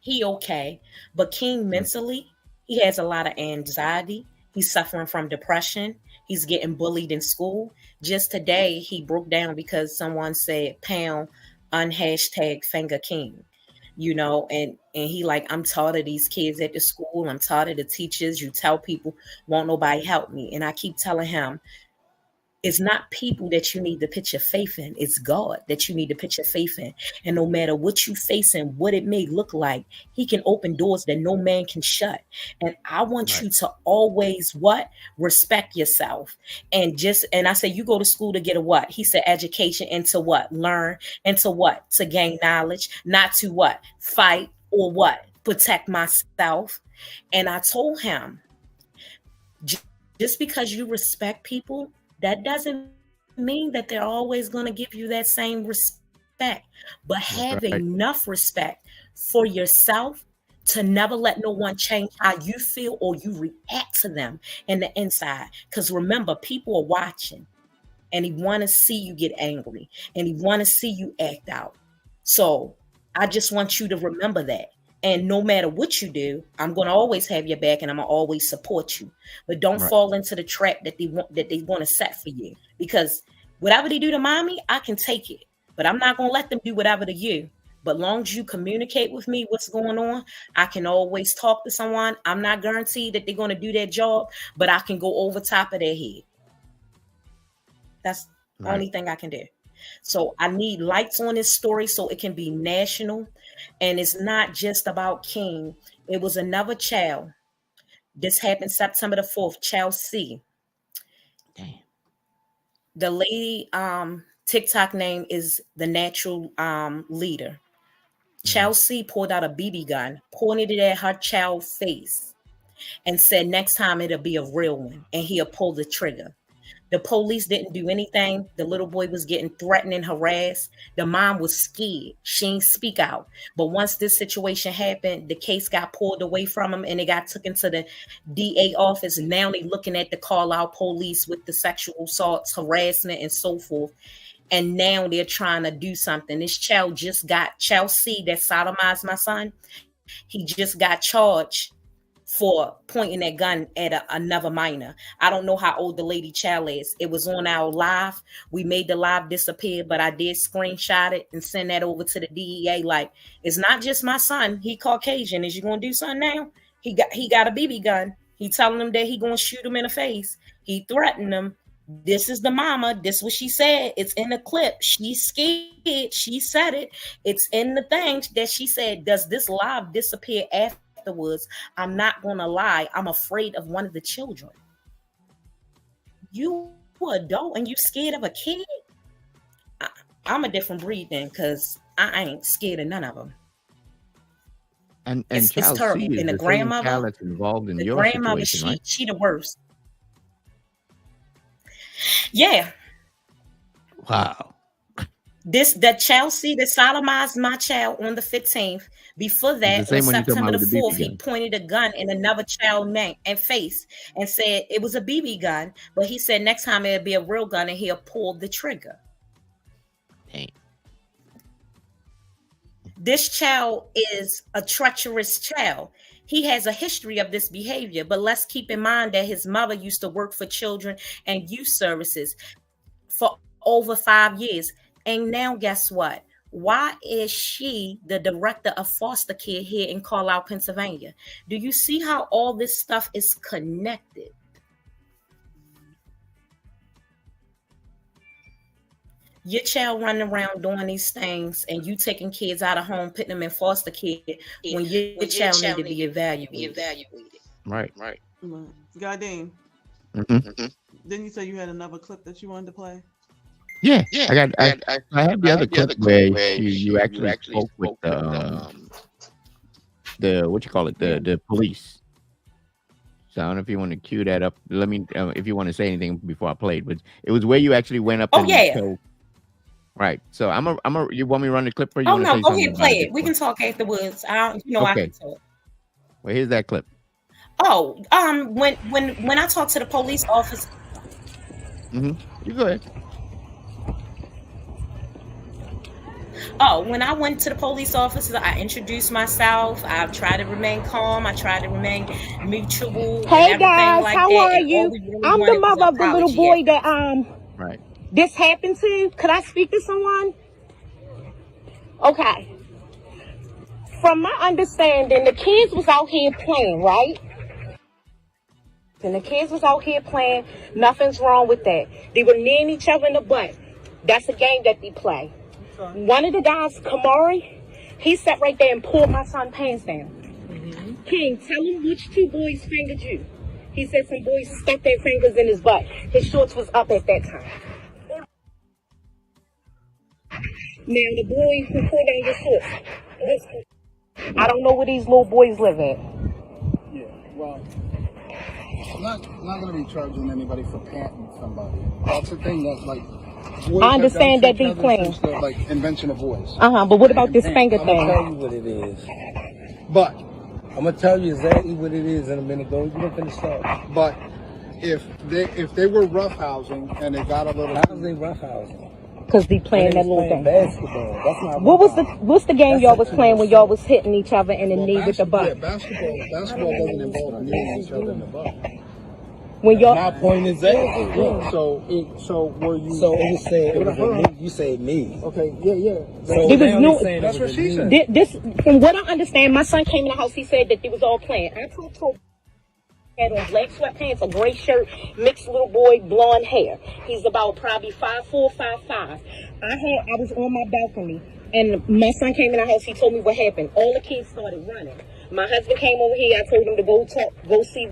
He okay. But King mentally, he has a lot of anxiety. He's suffering from depression. He's getting bullied in school. Just today, he broke down because someone said pound unhashtag finger king, and he like, I'm tired of these kids at the school. I'm tired of the teachers. You tell people, won't nobody help me. And I keep telling him, It's not people that you need to put your faith in. It's God that you need to put your faith in. And no matter what you face and what it may look like, he can open doors that no man can shut. And I want you to always what? Respect yourself. And I say, you go to school to get a what? He said education, and to what? Learn. And to what? To gain knowledge, not to what? Fight or what? Protect myself. And I told him, just because you respect people, that doesn't mean that they're always going to give you that same respect. But have enough respect for yourself to never let no one change how you feel or you react to them in the inside. Because remember, people are watching, and he want to see you get angry, and he want to see you act out. So I just want you to remember that. And no matter what you do, I'm going to always have your back, and I'm going to always support you. But don't fall into the trap that they want to set for you. Because whatever they do to mommy, I can take it. But I'm not going to let them do whatever to you. But long as you communicate with me what's going on, I can always talk to someone. I'm not guaranteed that they're going to do their job, but I can go over top of their head. That's the only thing I can do. So I need lights on this story so it can be national. And it's not just about King. It was another child. This happened September the 4th, child C. Damn. The lady TikTok name is the natural leader. Child C pulled out a BB gun, pointed it at her child's face, and said next time it'll be a real one, and he'll pull the trigger. The police didn't do anything. The little boy was getting threatened and harassed. The mom was scared. She didn't speak out. But once this situation happened, the case got pulled away from him, and it got taken to the DA office. Now they're looking at the call-out police with the sexual assaults, harassment, and so forth. And now they're trying to do something. This child C that sodomized my son, he just got charged for pointing that gun at another minor. I don't know how old the lady child is. It was on our live. We made the live disappear, but I did screenshot it and send that over to the DEA. Like, it's not just my son. He Caucasian. Is you gonna do something now? He got a BB gun. He telling them that he gonna shoot him in the face. He threatened them. This is the mama. This is what she said. It's in the clip. She's scared. She said it. It's in the thing that she said. Does this live disappear afterwards? I'm not gonna lie. I'm afraid of one of the children. You adult and you scared of a kid? I'm a different breed then, because I ain't scared of none of them. And it's child terrible. C is And the the grandmother, same child that's involved in the your grandmother, situation, right? she the worst. Yeah. Wow. The Chelsea that sodomized my child on the 15th. Before that, on September the 4th, he pointed a gun in another child's neck and face and said it was a BB gun. But he said next time it'll be a real gun and he'll pull the trigger. Dang. This child is a treacherous child. He has a history of this behavior, but let's keep in mind that his mother used to work for children and youth services for over 5 years. And now guess what? Why is she the director of foster care here in Carlisle, Pennsylvania? Do you see how all this stuff is connected? Your child running around doing these things and you taking kids out of home, putting them in foster care when your child need to be evaluated. Right. Goddamn. Mm-hmm. Didn't you say you had another clip that you wanted to play? Yeah. I have the other clip where you actually spoke with the what you call it, the police. So I don't know if you want to cue that up. Let me if you want to say anything before I played, but it was where you actually went up. Right. So you want me to run the clip for you? Oh no, go ahead, play it. We can talk afterwards. I can talk. Well, here's that clip. Oh, when I talked to the police officer. Mm-hmm. You go ahead. Oh, when I went to the police officer, I introduced myself. I tried to remain calm. I tried to remain mutual. Hey guys, how are you? I'm the mother of the little boy that right. This happened to. Could I speak to someone? Okay. From my understanding, the kids was out here playing, right? And the kids was out here playing. Nothing's wrong with that. They were kneeing each other in the butt. That's a game that they play. Okay. One of the guys, Kamari, he sat right there and pulled my son's pants down. Mm-hmm. King, tell him which 2 boys fingered you. He said some boys stuck their fingers in his butt. His shorts was up at that time. Now, the boy who pulled down your shorts, I don't know where these little boys live at. Yeah, well, I'm not going to be charging anybody for panting somebody. That's the thing that, like, I understand that they playing. Like, invention of voice. But what about this finger thing? I'm going to tell you what it is. But I'm going to tell you exactly what it is in a minute. Don't finish talking. But if they were roughhousing and they got a little... How's they roughhousing? Because they playing that little thing. Basketball. That's not what's the game y'all was playing when y'all was hitting each other in the knee with the butt? Yeah, basketball doesn't involve kneeing each other in the butt. When y'all, my point is that. Yeah. So were you? So it was saying it was me. You said me. Okay. Yeah. So that's what she said. This, from what I understand, my son came in the house. He said that they was all playing. I told him had on black sweatpants, a gray shirt, mixed little boy, blonde hair. He's about probably 5'4", 5'5". I was on my balcony, and my son came in the house. He told me what happened. All the kids started running. My husband came over here. I told him to go see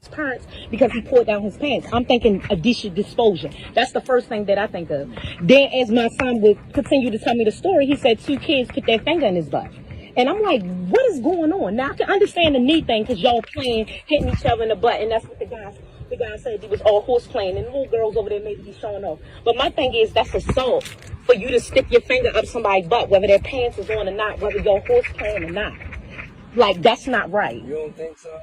his parents because he pulled down his pants. I'm thinking additional disposure. That's the first thing that I think of. Then, as my son would continue to tell me the story, he said 2 kids put their finger in his butt. And I'm like, what is going on? Now, I can understand the knee thing because y'all playing, hitting each other in the butt. And that's what the guy said. He was all horse playing. And the little girls over there maybe be showing off. But my thing is, that's assault for you to stick your finger up somebody's butt, whether their pants is on or not, whether you're horse playing or not. Like, that's not right. You don't think so?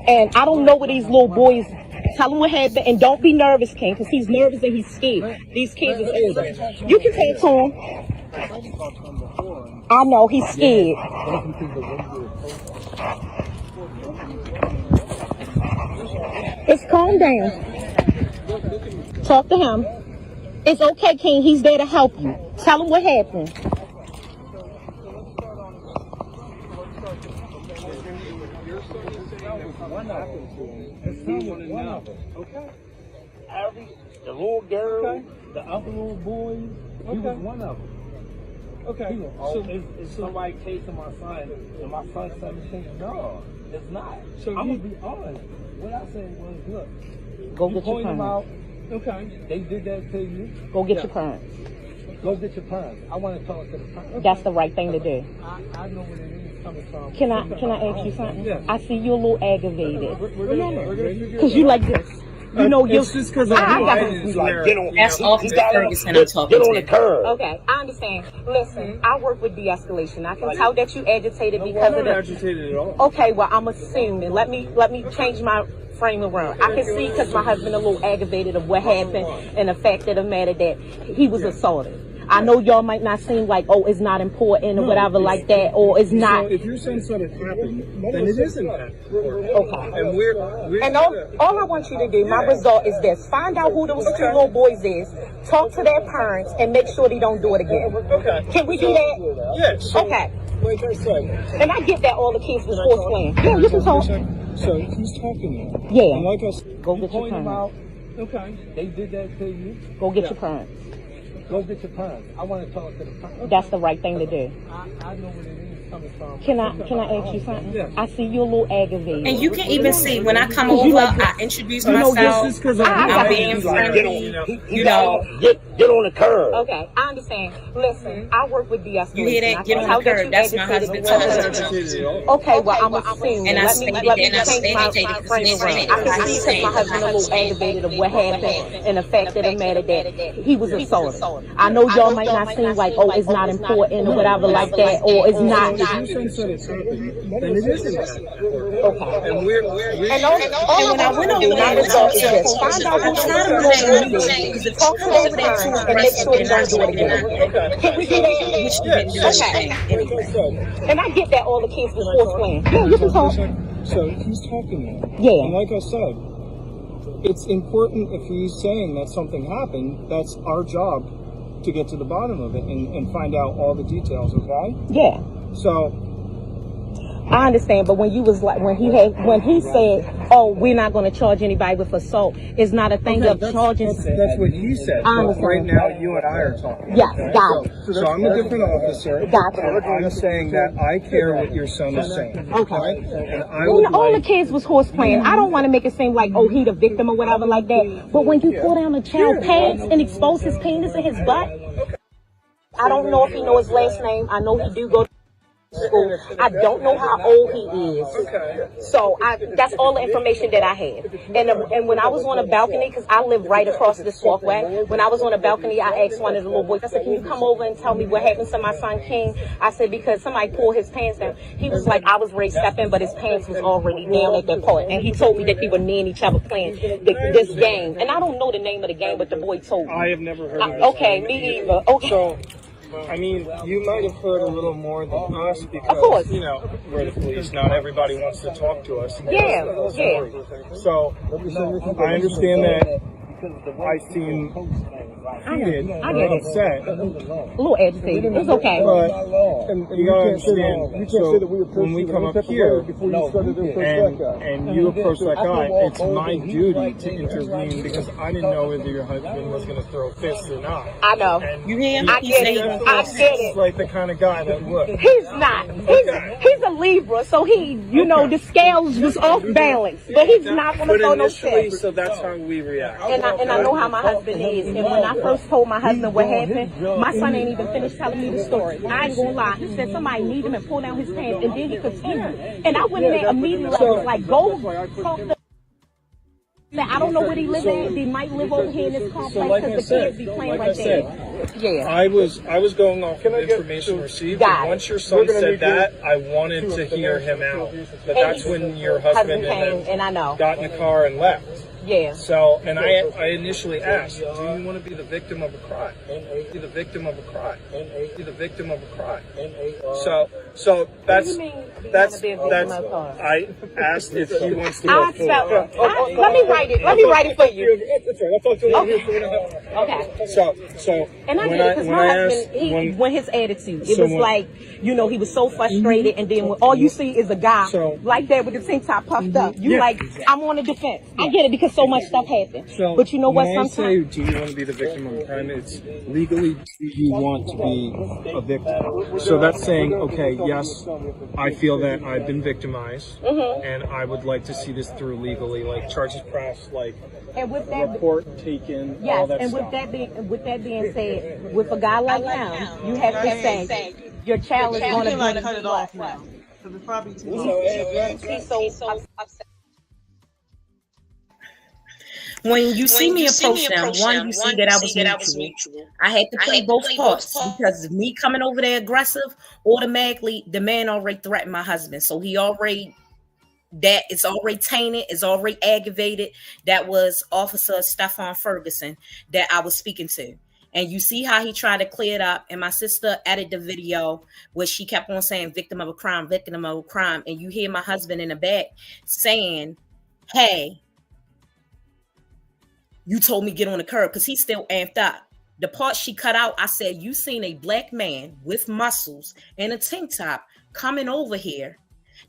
And I don't know what these little boys, tell him what happened. And don't be nervous, King, because he's nervous and he's scared. These kids is older. You can talk to him. I know, he's scared. It's calm down. Talk to him. It's okay, King. He's there to help you. Tell him what happened. Okay. The little girl, the other little boys, he was one of them. Okay. So is somebody chasing my son and my son 17? No, it's not. So I'm gonna be honest. What I said was, look, go get your parents. Okay. They did that to you. Go get your parents. Go get your parents. I want to talk to the parents. That's the right thing to do. I know what it is coming from. Can I ask you something? Yeah. I see you a little aggravated. Because you like this. You know, it's just because That's Officer Ferguson I'm talking to. Get on the curb. Okay, I understand. Listen, I work with de-escalation. I can tell that you agitated because of the... I'm not agitated at all. Okay, well, I'm assuming. Let me change my frame around. I can see because my husband a little aggravated of what happened and the fact of the matter that he was assaulted. I know y'all might not seem like, oh, it's not important or whatever like that, or it's not. So if you're saying something happened, then it isn't that. Okay. And we're all I want you to do, my result is this. Find out who those 2 little boys is, talk to their parents, and make sure they don't do it again. Okay. Can we do that? Yes. Yeah, okay. Like I said. And I get that all the kids was force playing. Yeah, you can talk. So he's talking now. Yeah. And like I said, go get your parents. Okay. They did that to you. Go get your parents. Go get your parents. I want to talk to the parents. That's the right thing to do. I know what it is coming from. Can I ask you something? Yeah. I see you a little aggravated. And you can even see when I come over, I introduce myself. I'm being friendly. You know. Get on the curb. Okay, I understand. Listen, I work with de-escalation. You hear that? Get on the curb. That's my husband. Okay, well, I'm assuming. And I let me change my frame around. I can see because my husband a little aggravated of what happened and the fact of the matter that he was assaulted. I know y'all might not seem like, oh, it's not important or whatever like that, or it's not. If you're saying something happened, then it isn't that. Okay. And we're and when I went over my result is this. Find out who the talk to their parents and make sure they don't do it again. Can we do that? Okay. And I get that all the kids was force playing. Yeah, you can talk. So he's talking now. Yeah. And like I said, it's important if he's saying that something happened, that's our job to get to the bottom of it and find out all the details, okay? Yeah. So I understand, but when you was like, when he said, "Oh, we're not going to charge anybody with assault," it's not a thing of charging. That's what he said. But right now, you and I are talking. Yes, okay? got it. So I'm a different officer. Gotcha. I'm saying that I care what your son is saying. Okay. And I would all the kids was horse playing. I don't want to make it seem like, oh, he the victim or whatever like that. But when you pull down a child's pants and expose his penis and his butt, I don't know if he knows his last name. I know he do go to school. I don't know how old he is. So that's all the information that I have. And when I was on a balcony, because I live right across this walkway, when I was on a balcony, I asked one of the little boys, I said, "Can you come over and tell me what happened to my son King?" I said, because somebody pulled his pants down. He was like, I was ready to step in, but his pants was already down at that point. And he told me that they were near each other playing this game. And I don't know the name of the game, but the boy told me. I have never heard of it. Okay, me either. Okay. So, I mean, you might have heard a little more than us because, of course, you know, we're the police. Not everybody wants to talk to us. Yeah. So, I understand that I seem heated and upset. A little agitated. It's okay. But you gotta understand, so when we come up here and you approach that guy, it's my duty to intervene because I didn't know whether your husband was going to throw fists or not. I know. You hear him? I get it. I get it. Like the kind of guy that would. He's not. He's a Libra, so he, the scales was off balance. But he's not going to throw no fists. So that's how we react. And I know how my husband is. And when I first told my husband what happened, my son ain't even finished telling me the story. I ain't gonna lie. He said somebody need him and pull down his pants, and then he continued. And I went in there immediately. I was like, go talk to. I don't know where they live at. They might live over here in this complex because the kids be playing right there. Yeah. I was going off of information received. And once your son said that, I wanted to hear him out. But that's when your husband came, and I know got in the car and left. Yeah. So, and I initially asked, do you want to be the victim of a crime? Be the victim of a crime. Be the victim of a crime. So that's I asked if he wants to go forward. Let me write it. Let me write it for you. Okay. So and I get it because my husband, when his attitude, it was like, he was so frustrated, and then when all you see is a guy like that with the tank top puffed up, you like, I'm on the defense. I get it because so much stuff happened. But you know what? Sometimes I say, do you want to be the victim of a crime? It's legally, do you want to be a victim? So that's saying, okay, yes, I feel that I've been victimized, and I would like to see this through legally, like charges pressed, like report taken, all that stuff. With that being said, with a guy like him, you have to say your child is going to like cut it off now because it's probably too long. When you see me approach them, one, you see that I was mutual. I had to play both parts because me coming over there aggressive, automatically the man already threatened my husband. So it's already tainted, it's already aggravated. That was Officer Stefan Ferguson that I was speaking to. And you see how he tried to clear it up. And my sister edited the video where she kept on saying victim of a crime, victim of a crime. And you hear my husband in the back saying, hey, you told me get on the curb, because he's still amped up. The part she cut out, I said, you seen a black man with muscles and a tank top coming over here,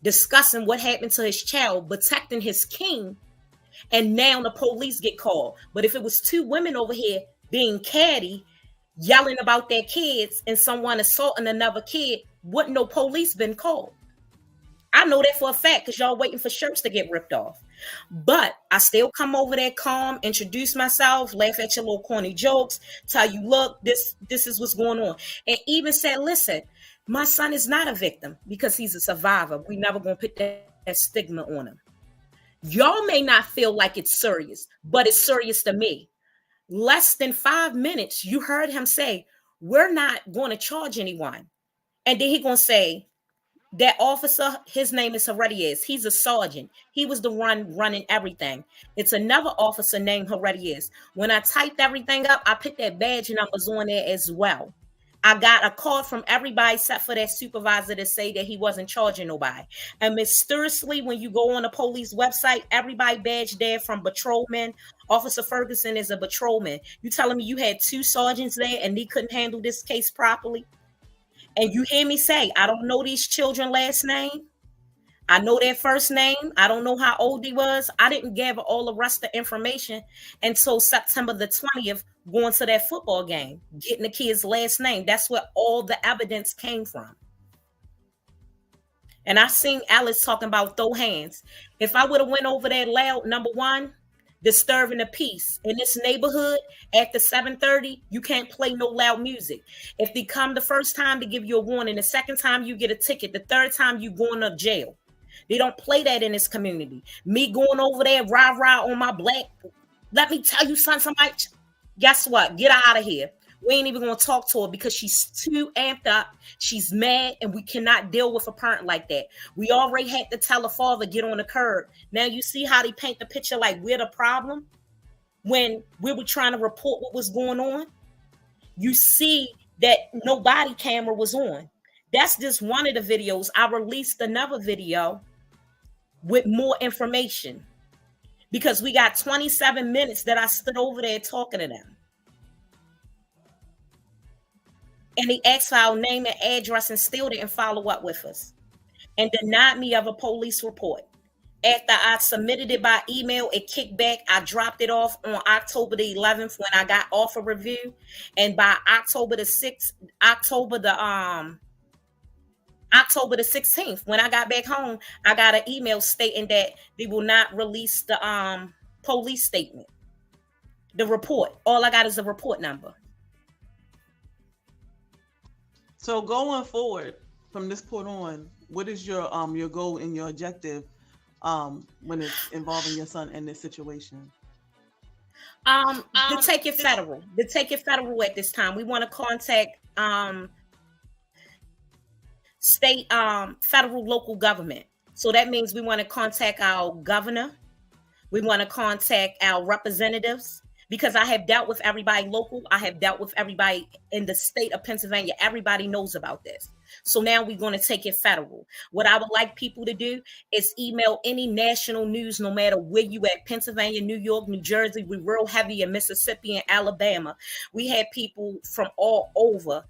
discussing what happened to his child, protecting his king, and now the police get called. But if it was two women over here being catty, yelling about their kids, and someone assaulting another kid, wouldn't no police been called? I know that for a fact because y'all waiting for shirts to get ripped off. But I still come over there calm, introduce myself, laugh at your little corny jokes, tell you, look, this is what's going on. And even said, listen, my son is not a victim because he's a survivor. We never going to put that stigma on him. Y'all may not feel like it's serious, but it's serious to me. Less than 5 minutes, you heard him say, we're not going to charge anyone. And then he going to say, that officer, his name is Heredias. He's a sergeant. He was the one running everything. It's another officer named Heredias. When I typed everything up, I put that badge numbers on there as well. I got a call from everybody except for that supervisor to say that he wasn't charging nobody. And mysteriously, when you go on the police website, everybody badged there from patrolman. Officer Ferguson is a patrolman. You telling me you had 2 sergeants there and they couldn't handle this case properly? And you hear me say, I don't know these children last name. I know their first name. I don't know how old he was. I didn't gather all the rest of the information until September the 20th, going to that football game, getting the kid's last name. That's where all the evidence came from. And I seen Alice talking about throw hands. If I would have went over there loud, number one, disturbing the peace in this neighborhood after 7:30, you can't play no loud music. If they come the first time, to give you a warning. The second time, you get a ticket. The third time, you going to jail. They don't play that in this community. Me going over there, rah on my black. Let me tell you something. Somebody, guess what? Get her out of here. We ain't even gonna talk to her because she's too amped up. She's mad, and we cannot deal with a parent like that. We already had to tell a father, get on the curb. Now you see how they paint the picture like we're the problem when we were trying to report what was going on. You see that no body camera was on. That's just one of the videos. I released another video with more information because we got 27 minutes that I stood over there talking to them. And they asked for our name and address and still didn't follow up with us and denied me of a police report. After I submitted it by email, it kicked back. I dropped it off on October the 11th when I got off a review. And by October the 6th, October the 16th, when I got back home, I got an email stating that they will not release the police statement, the report. All I got is a report number. So going forward from this point on, what is your goal and your objective when it's involving your son in this situation? To take it federal. To take it federal at this time. We want to contact state, federal, local government. So that means we want to contact our governor. We want to contact our representatives. Because I have dealt with everybody local. I have dealt with everybody in the state of Pennsylvania. Everybody knows about this. So now we're going to take it federal. What I would like people to do is email any national news, no matter where you at, Pennsylvania, New York, New Jersey. We're real heavy in Mississippi and Alabama. We had people from all over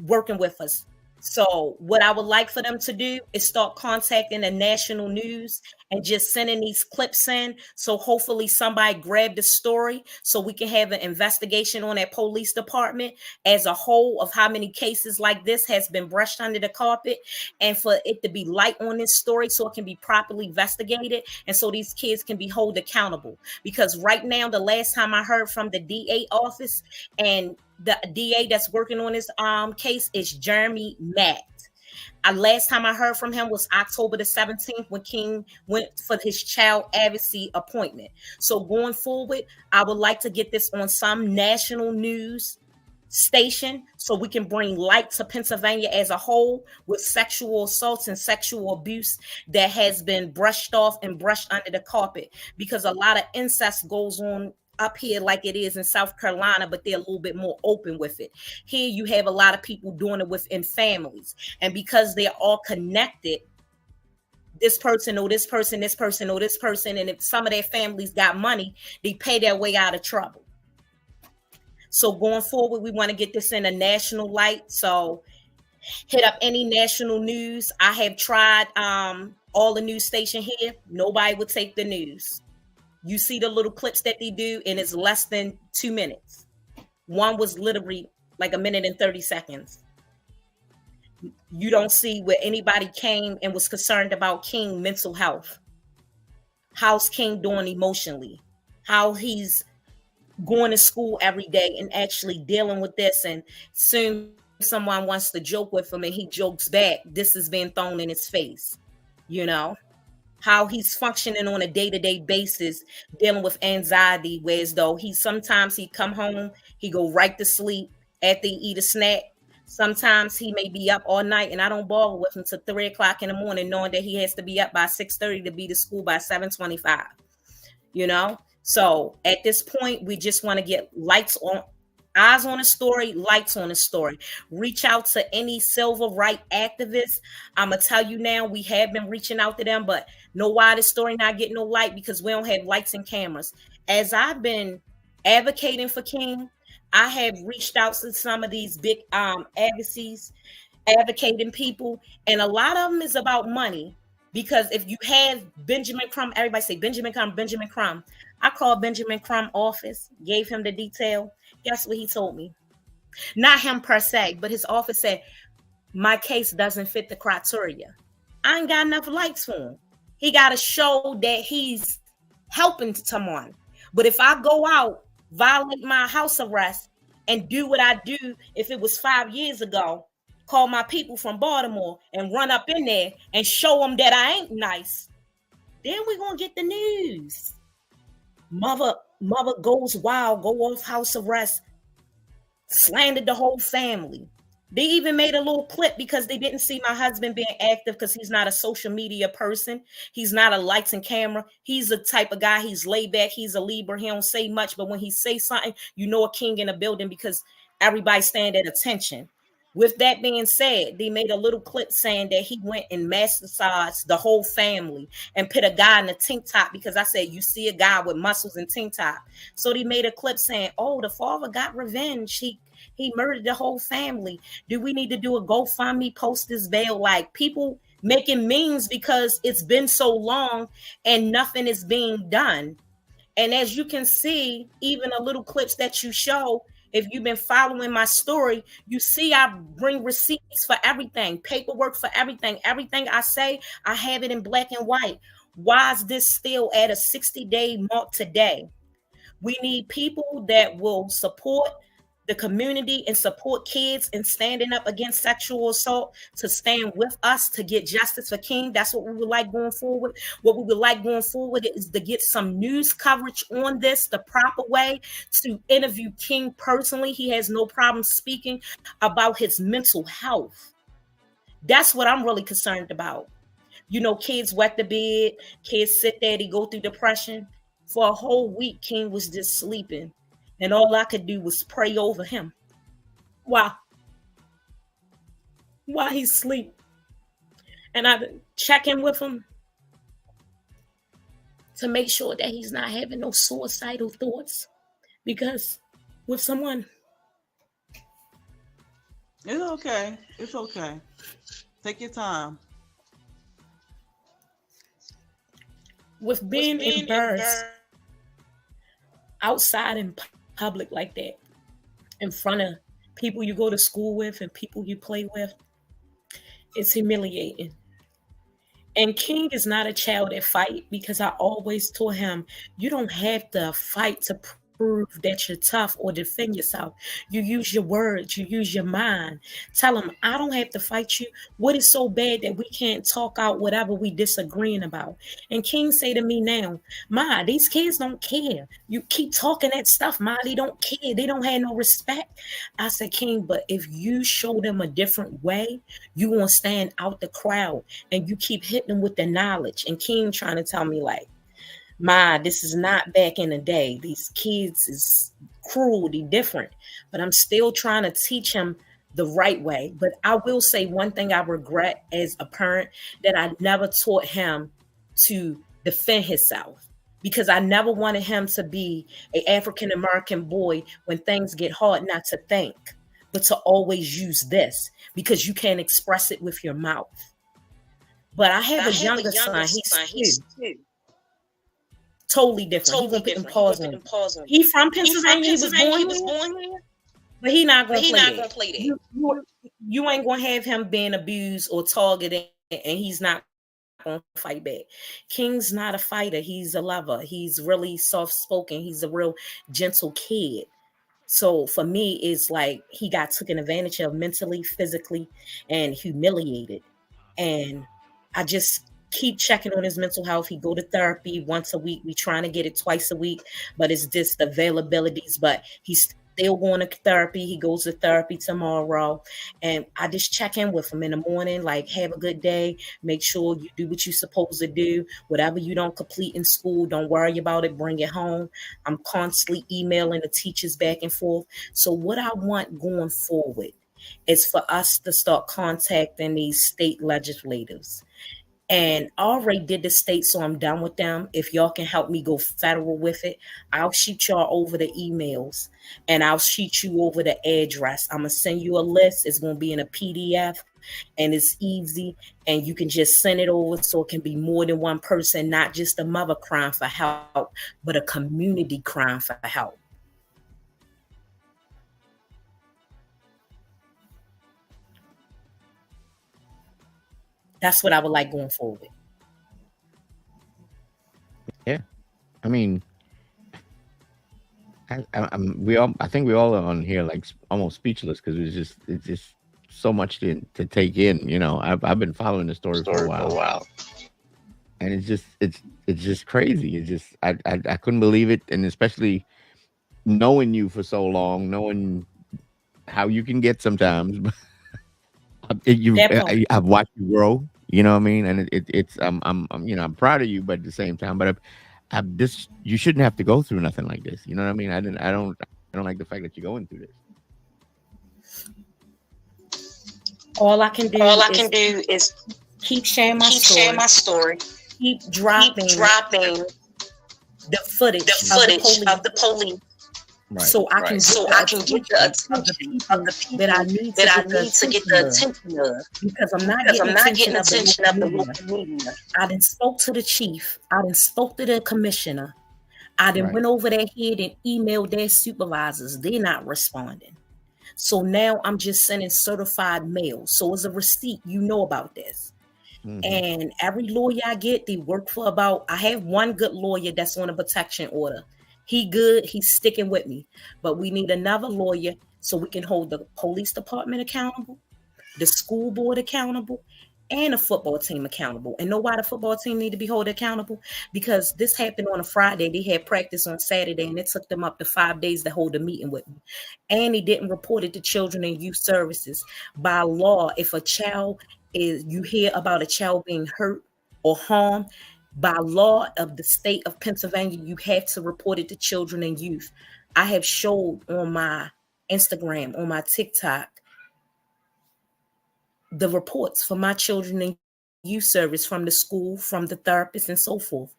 working with us. So what I would like for them to do is start contacting the national news and just sending these clips in. So hopefully somebody grab the story so we can have an investigation on that police department as a whole of how many cases like this has been brushed under the carpet, and for it to be light on this story so it can be properly investigated and so these kids can be held accountable. Because right now, the last time I heard from the DA office, and the DA that's working on this case is Jeremy Matt. Last time I heard from him was October the 17th when King went for his child advocacy appointment. So going forward, I would like to get this on some national news station so we can bring light to Pennsylvania as a whole with sexual assaults and sexual abuse that has been brushed off and brushed under the carpet, because a lot of incest goes on up here like it is in South Carolina, but they're a little bit more open with it. Here you have a lot of people doing it within families, and because they're all connected, this person or this person, this person or this person, and if some of their families got money, they pay their way out of trouble. So going forward, we want to get this in a national light. So hit up any national news. I have tried all the news station here. Nobody would take the news. You see the little clips that they do, and it's less than 2 minutes. One was literally like 1 minute and 30 seconds. You don't see where anybody came and was concerned about King mental health. How's King doing emotionally? How he's going to school every day and actually dealing with this. And soon someone wants to joke with him and he jokes back. This is being thrown in his face, you know? How he's functioning on a day-to-day basis, dealing with anxiety, whereas though sometimes he come home, he go right to sleep after he eat a snack. Sometimes he may be up all night, and I don't bother with him till 3 o'clock in the morning, knowing that he has to be up by 6:30 to be to school by 7:25. You know? So at this point, we just want to get eyes on a story, lights on a story. Reach out to any civil rights activists. I'm going to tell you now, we have been reaching out to them, but know why this story not getting no light? Because we don't have lights and cameras. As I've been advocating for King, I have reached out to some of these big advocating people, and a lot of them is about money. Because if you have Benjamin Crumb, everybody say Benjamin Crumb, Benjamin Crumb. I called Benjamin Crumb office, gave him the detail. Guess what he told me? Not him per se, but his office said, my case doesn't fit the criteria. I ain't got enough likes for him. He got to show that he's helping someone. But if I go out, violate my house arrest, and do what I do if it was 5 years ago, call my people from Baltimore and run up in there and show them that I ain't nice, then we're going to get the news. Mother goes wild, go off house arrest, slandered the whole family. They even made a little clip because they didn't see my husband being active because he's not a social media person. He's not a lights and camera. He's the type of guy, he's laid back. He's a Libra. He don't say much, but when he say something, you know a king in a building because everybody stand at attention. With that being said, they made a little clip saying that he went and massaged the whole family and put a guy in a tank top because I said, you see a guy with muscles and tank top. So they made a clip saying, oh, the father got revenge. He murdered the whole family. Do we need to do a GoFundMe, post this bail? Like people making memes because it's been so long and nothing is being done. And as you can see, even the little clips that you show, if you've been following my story, you see I bring receipts for everything, paperwork for everything. Everything I say, I have it in black and white. Why is this still at a 60-day mark today? We need people that will support the community and support kids and standing up against sexual assault, to stand with us to get justice for King. That's what we would like going forward. What we would like going forward is to get some news coverage on this the proper way, to interview King personally. He has no problem speaking about his mental health. That's what I'm really concerned about. You know, kids wet the bed, kids sit there, they go through depression. For a whole week, King was just sleeping. And all I could do was pray over him. While he sleep. And I check in with him to make sure that he's not having no suicidal thoughts. Because with someone. It's okay. It's okay. Take your time. With being embarrassed outside in public like that, in front of people you go to school with and people you play with, it's humiliating. And King is not a child that fight, because I always told him, you don't have to fight to prove that you're tough or defend yourself. You use your words, you use your mind. Tell him, I don't have to fight you. What is so bad that we can't talk out whatever we disagreeing about? And King say to me now, Ma, these kids don't care. You keep talking that stuff, Ma, they don't care. They don't have no respect. I said, King, but if you show them a different way, you won't stand out the crowd, and you keep hitting them with the knowledge. And King trying to tell me like, Ma, this is not back in the day. These kids is cruel, they different. But I'm still trying to teach him the right way. But I will say one thing I regret as a parent, that I never taught him to defend himself, because I never wanted him to be an African-American boy when things get hard, not to think, but to always use this, because you can't express it with your mouth. But I have a younger son. He's 2. Totally different. He's gonna put them paws on. He from Pennsylvania. He was born here. But he not gonna play that. You ain't gonna have him being abused or targeted, and he's not gonna fight back. King's not a fighter. He's a lover. He's really soft-spoken. He's a real gentle kid. So for me, it's like he got taken advantage of mentally, physically, and humiliated. And I just keep checking on his mental health. He go to therapy once a week. We trying to get it twice a week, but it's just the availabilities. But he's still going to therapy. He goes to therapy tomorrow. And I just check in with him in the morning, like, have a good day. Make sure you do what you're supposed to do. Whatever you don't complete in school, don't worry about it. Bring it home. I'm constantly emailing the teachers back and forth. So what I want going forward is for us to start contacting these state legislators. And I already did the state, so I'm done with them. If y'all can help me go federal with it, I'll shoot y'all over the emails, and I'll shoot you over the address. I'm going to send you a list. It's going to be in a PDF. and it's easy, and you can just send it over so it can be more than one person, not just a mother crying for help, but a community crying for help. That's what I would like going forward. Yeah, I mean, I think we all are on here like almost speechless because it's just so much to take in. You know, I've been following the story for a while, and it's just crazy. It's just I couldn't believe it, and especially knowing you for so long, knowing how you can get sometimes. I've watched you grow. You know what I mean? And it's I'm proud of you, but at the same time, but this you shouldn't have to go through nothing like this. You know what I mean? I don't like the fact that you're going through this. All I can do is keep sharing my story. Keep dropping the footage of the police. Right. So I can get the attention of the people that I need to get the attention of. Because I'm not getting attention of the local media. I done spoke to the chief. I done spoke to the commissioner. I done went over their head and emailed their supervisors. They're not responding. So now I'm just sending certified mail. So as a receipt, you know about this. Mm-hmm. And every lawyer I get, they work for I have one good lawyer that's on a protection order. He good, he's sticking with me. But we need another lawyer so we can hold the police department accountable, the school board accountable, and the football team accountable. And know why the football team need to be held accountable? Because this happened on a Friday. They had practice on Saturday, and it took them up to 5 days to hold a meeting with me. And they didn't report it to Children and Youth Services. By law, if you hear about a child being hurt or harmed, by law of the state of Pennsylvania, you have to report it to Children and Youth. I have showed on my Instagram, on my TikTok, the reports for my Children and Youth Service from the school, from the therapist, and so forth.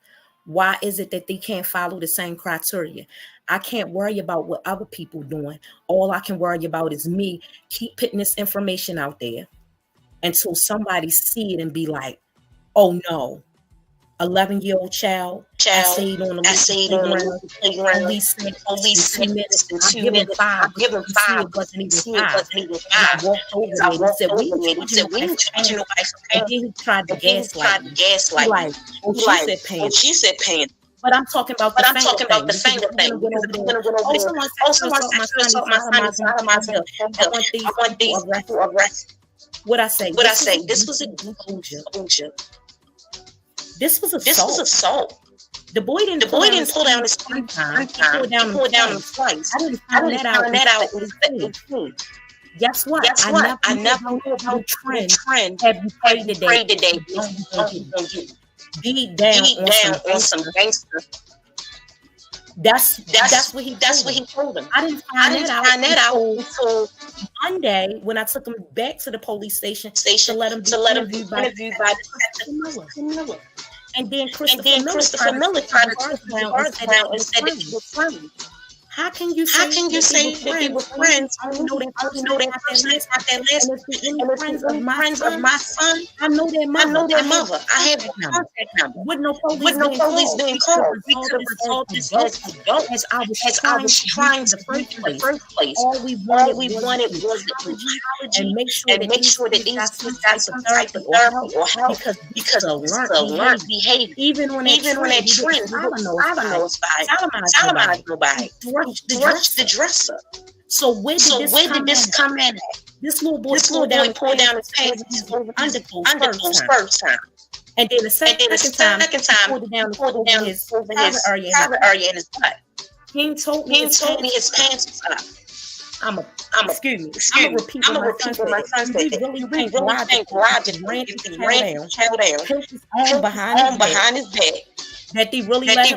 Why is it that they can't follow the same criteria? I can't worry about what other people doing. All I can worry about is me. Keep putting this information out there until somebody see it and be like, oh no, 11-year-old child, I stayed on the playground. Police said 2 minutes. I give him 5. It wasn't even 5. I walked over there. He said, we ain't charging nobody. And then he tried to gaslight me. Like, she said paying. But I'm talking about the finger thing. Someone said my son. I want these to arrest. What I say? This was a disclosure. This was assault. The boy didn't pull down his pants. He pulled down his twice. I didn't find that out until 18. Guess what? I never knew about the trend. Have you prayed today? Don't get beat down on some gangster. That's what he told him. I didn't find that out until Monday when I took him back to the police station to let him be interviewed by Miller. And then Christopher Miller tried to twist the guards down and said that he was friendly. How can you say that they were friends? I don't know that person is not that list. And if any friends of my son, I know their mother. I have a contact number. With no police being called. We could resolve this as adults as I was trying to in the first place. All we wanted was apology and make sure that these kids got some type of therapy or help because of learned behavior. Even when it trends, I don't know it's by Solomon go by. The dresser. So where did this come in at? This little boy pulled down his pants over underclothes first time. And then the second time he pulled it down his private area in his butt. He told me his pants was up. I'm gonna repeat what my son said. You really think Roger ran the child down, put his arm behind his back. That they really let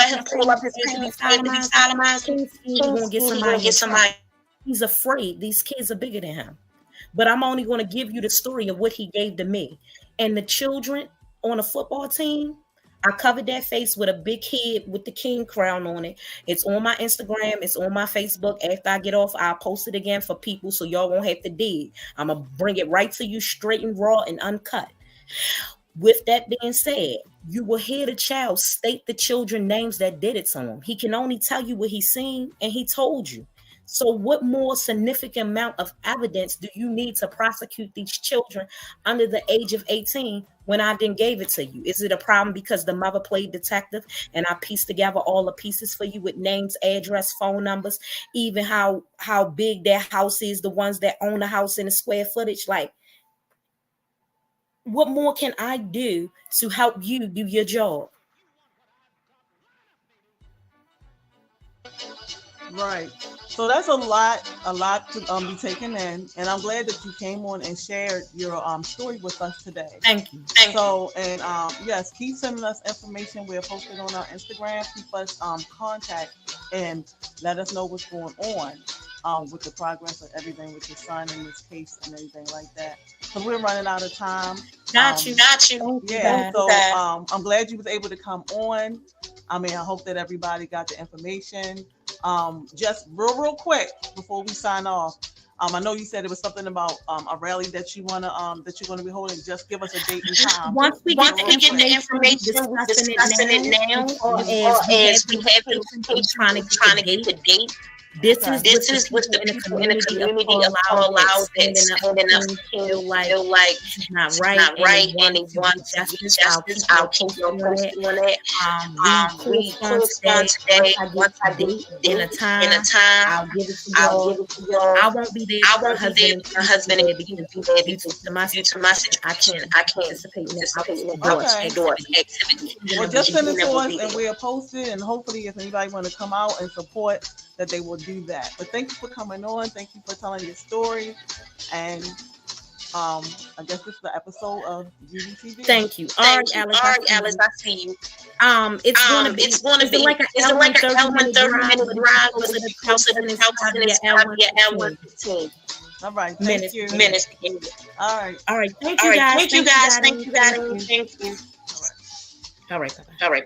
him pull up his pants to be sodomized. He's gonna get somebody. He's afraid. These kids are bigger than him. But I'm only gonna give you the story of what he gave to me. And the children on the football team, I covered that face with a big head with the king crown on it. It's on my Instagram. It's on my Facebook. After I get off, I'll post it again for people so y'all won't have to dig. I'm going to bring it right to you straight and raw and uncut. With that being said, you will hear the child state the children names that did it to him. He can only tell you what he's seen, and he told you. So what more significant amount of evidence do you need to prosecute these children under the age of 18 when I didn't gave it to you? Is it a problem because the mother played detective and I pieced together all the pieces for you with names, address, phone numbers, even how big their house is, the ones that own the house and the square footage? Like, what more can I do to help you do your job? Right. So that's a lot to be taken in, and I'm glad that you came on and shared your story with us today. Thank you. So, and yes, keep sending us information. We're posted on our Instagram. Keep us contact and let us know what's going on with the progress of everything with your son in this case and everything like that. So we're running out of time. Got you. Yeah. So I'm glad you was able to come on. I mean, I hope that everybody got the information. Just real quick before we sign off. I know you said it was something about a rally that you're gonna be holding. Just give us a date and time. Once we get the information, we're discussing it now, or as we have people trying to get the date. This is what the people in the community call out and feel like it's not right and they want justice. I'll keep you posted on it. We correspond today. Once I get in a time, I'll give it to y'all. I won't be there. Her husband and due to the message. I can't participate in this activity. Well, just send it to us and we'll post it. And hopefully, if anybody want to come out and support, that they will do that. But thank you for coming on. Thank you for telling your story. And I guess this is the episode of GVTV. Thank you. All right, Alice, I see you. It's gonna be like an 30-minute drive, but it helps in your L115. All right, thank you. All right. Thank you guys. Thank you. All right. Bye-bye.